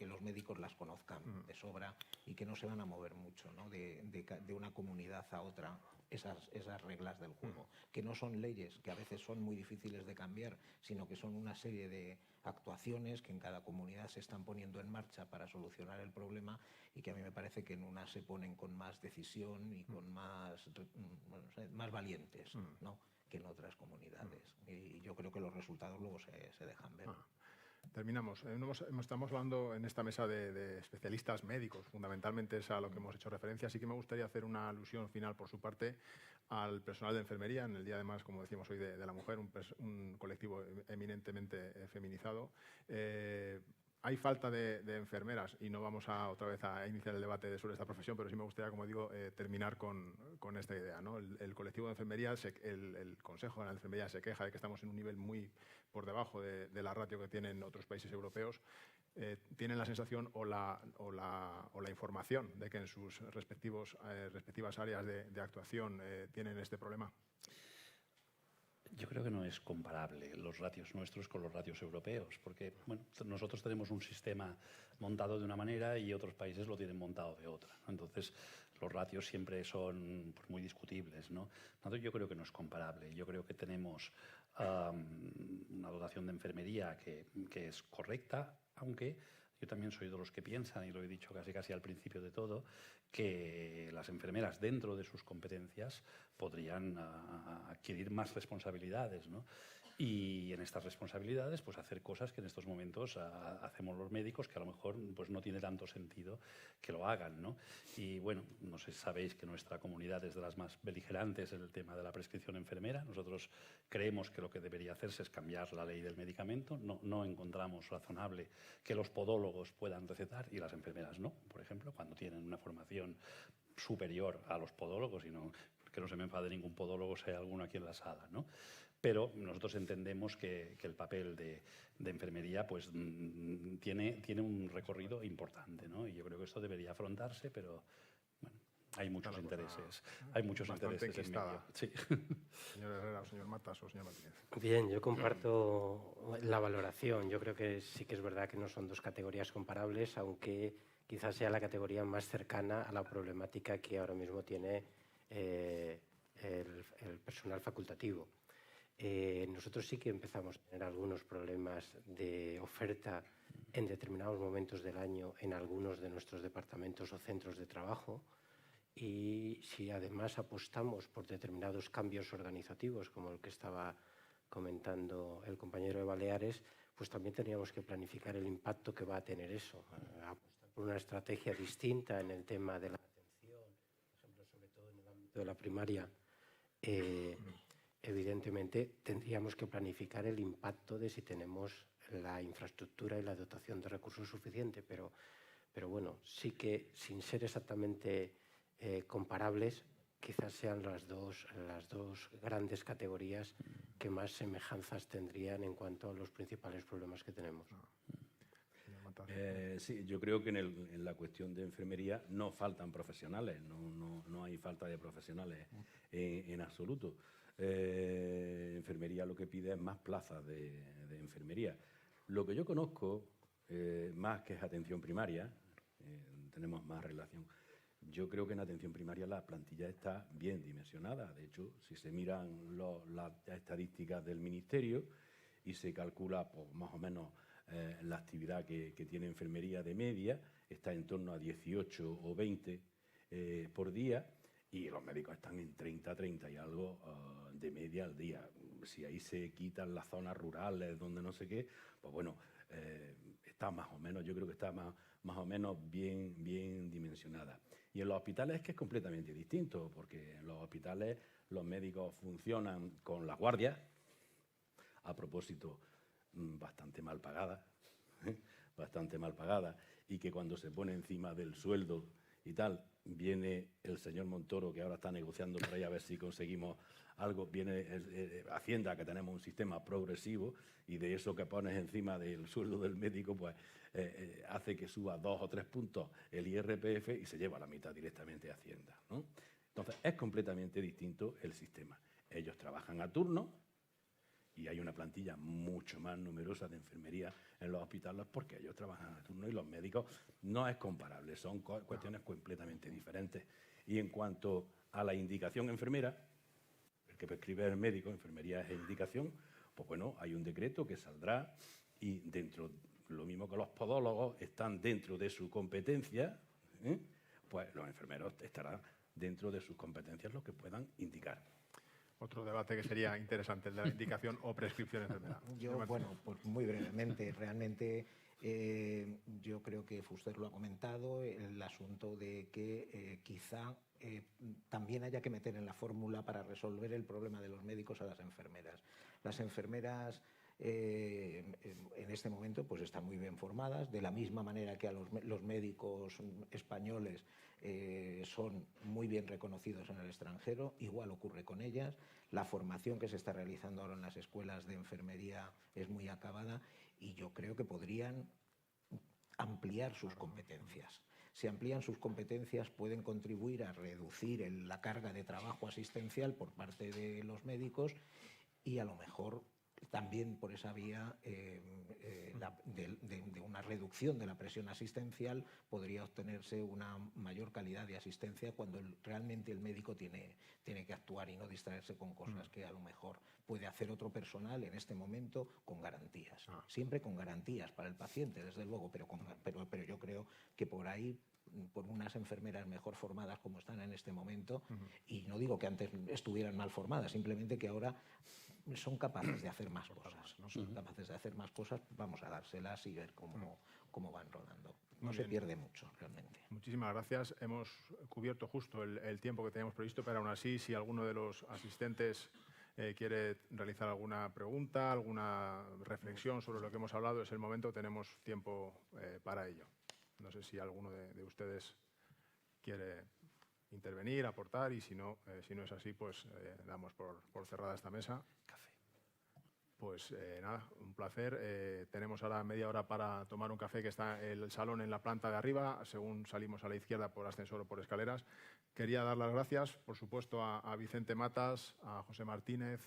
los médicos las conozcan de sobra y que no se van a mover mucho, ¿no? de una comunidad a otra esas reglas del juego, que no son leyes, que a veces son muy difíciles de cambiar, sino que son una serie de actuaciones que en cada comunidad se están poniendo en marcha para solucionar el problema y que a mí me parece que en unas se ponen con más decisión y con más valientes, ¿no? que en otras comunidades. Y yo creo que los resultados luego se dejan ver. Terminamos. Estamos hablando en esta mesa de especialistas médicos, fundamentalmente es a lo que hemos hecho referencia. Así que me gustaría hacer una alusión final por su parte al personal de enfermería, en el Día además, como decimos hoy, de la mujer, un colectivo eminentemente feminizado. Hay falta de enfermeras y no vamos otra vez a iniciar el debate sobre esta profesión, pero sí me gustaría, como digo, terminar con esta idea, ¿no? El colectivo de enfermería, el Consejo de la Enfermería se queja de que estamos en un nivel muy por debajo de la ratio que tienen otros países europeos. ¿Tienen la sensación o la información de que en sus respectivas áreas de actuación tienen este problema? Yo creo que no es comparable los ratios nuestros con los ratios europeos, porque bueno, nosotros tenemos un sistema montado de una manera y otros países lo tienen montado de otra, ¿no? Entonces, los ratios siempre son pues, muy discutibles, ¿no? Entonces, yo creo que no es comparable. Yo creo que tenemos una dotación de enfermería que es correcta, aunque yo también soy de los que piensan, y lo he dicho casi al principio de todo, que las enfermeras dentro de sus competencias podrían adquirir más responsabilidades, ¿no? Y en estas responsabilidades pues hacer cosas que en estos momentos hacemos los médicos, que a lo mejor pues no tiene tanto sentido que lo hagan, ¿no? Y bueno, no sé si sabéis que nuestra comunidad es de las más beligerantes en el tema de la prescripción enfermera. Nosotros creemos que lo que debería hacerse es cambiar la ley del medicamento. No encontramos razonable que los podólogos puedan recetar y las enfermeras no, por ejemplo, cuando tienen una formación superior a los podólogos, y no, que no se me enfade ningún podólogo si hay alguno aquí en la sala, ¿no? Pero nosotros entendemos que el papel de enfermería pues, tiene un recorrido importante, ¿no? Y yo creo que esto debería afrontarse, pero bueno, hay muchos intereses. Hay muchos intereses en medio. Sí. Señor Herrera, o señor Matas o señor Martínez. Bien, yo comparto la valoración. Yo creo que sí que es verdad que no son dos categorías comparables, aunque quizás sea la categoría más cercana a la problemática que ahora mismo tiene el personal facultativo. Nosotros sí que empezamos a tener algunos problemas de oferta en determinados momentos del año en algunos de nuestros departamentos o centros de trabajo, y si además apostamos por determinados cambios organizativos, como el que estaba comentando el compañero de Baleares, pues también tendríamos que planificar el impacto que va a tener eso. Apostar por una estrategia distinta en el tema de la atención, por ejemplo, sobre todo en el ámbito de la primaria. Evidentemente, tendríamos que planificar el impacto de si tenemos la infraestructura y la dotación de recursos suficiente, pero bueno, sí que sin ser exactamente comparables, quizás sean las dos grandes categorías que más semejanzas tendrían en cuanto a los principales problemas que tenemos. Sí, yo creo que en la cuestión de enfermería no faltan profesionales, no hay falta de profesionales en absoluto. Enfermería lo que pide es más plazas de enfermería. Lo que yo conozco, más que es atención primaria, tenemos más relación. Yo creo que en atención primaria la plantilla está bien dimensionada. De hecho, si se miran las estadísticas del Ministerio y se calcula pues, más o menos la actividad que tiene enfermería de media, está en torno a 18 o 20 por día, y los médicos están en 30 y algo de media al día. Si ahí se quitan las zonas rurales donde no sé qué, pues bueno, está más o menos, yo creo que está más o menos bien dimensionada. Y en los hospitales es que es completamente distinto, porque en los hospitales los médicos funcionan con las guardias, a propósito, bastante mal pagada, y que cuando se pone encima del sueldo y tal, viene el señor Montoro, que ahora está negociando por ahí a ver si conseguimos algo, viene Hacienda, que tenemos un sistema progresivo, y de eso que pones encima del sueldo del médico, pues hace que suba 2 o 3 puntos el IRPF y se lleva la mitad directamente a Hacienda, ¿no? Entonces, es completamente distinto el sistema. Ellos trabajan a turno y hay una plantilla mucho más numerosa de enfermería en los hospitales porque ellos trabajan a turno y los médicos no es comparable, son cuestiones completamente diferentes. Y en cuanto a la indicación enfermera, el que prescribe el médico, enfermería es indicación, pues bueno, hay un decreto que saldrá y dentro, lo mismo que los podólogos están dentro de su competencia, pues los enfermeros estarán dentro de sus competencias los que puedan indicar. Otro debate que sería interesante, el de la indicación o prescripción enfermera. Yo, bueno, pues muy brevemente, realmente yo creo que Fuster lo ha comentado, el asunto de que quizá también haya que meter en la fórmula para resolver el problema de los médicos a las enfermeras. Las enfermeras en este momento pues están muy bien formadas, de la misma manera que a los médicos españoles son muy bien reconocidos en el extranjero, igual ocurre con ellas. La formación que se está realizando ahora en las escuelas de enfermería es muy acabada y yo creo que podrían ampliar sus competencias. Si amplían sus competencias pueden contribuir a reducir la carga de trabajo asistencial por parte de los médicos y a lo mejor también por esa vía de una reducción de la presión asistencial podría obtenerse una mayor calidad de asistencia cuando realmente el médico tiene que actuar y no distraerse con cosas que a lo mejor puede hacer otro personal en este momento con garantías. Siempre con garantías para el paciente, desde luego, pero yo creo que por ahí, por unas enfermeras mejor formadas como están en este momento, y no digo que antes estuvieran mal formadas, simplemente que ahora son capaces de hacer más cosas. ¿No? Son capaces de hacer más cosas, vamos a dárselas y ver cómo van rodando. No se pierde mucho, realmente. Muchísimas gracias. Hemos cubierto justo el tiempo que teníamos previsto, pero aún así, si alguno de los asistentes quiere realizar alguna pregunta, alguna reflexión sobre lo que hemos hablado, es el momento, tenemos tiempo para ello. No sé si alguno de ustedes quiere intervenir, aportar, y si no es así, pues damos por cerrada esta mesa. Café. Pues nada, un placer. Tenemos ahora media hora para tomar un café, que está el salón en la planta de arriba, según salimos a la izquierda por ascensor o por escaleras. Quería dar las gracias, por supuesto, a Vicente Matas, a José Martínez,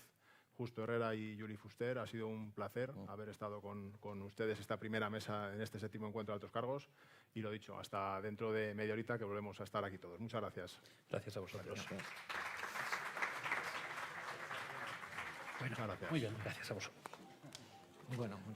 Justo Herrera y Yuri Fuster. Ha sido un placer haber estado con ustedes esta primera mesa en este 7º encuentro de altos cargos. Y lo dicho, hasta dentro de media horita que volvemos a estar aquí todos. Muchas gracias. Gracias a vosotros. Gracias. Bueno, Muchas gracias. muy bien, gracias a vosotros. Bueno,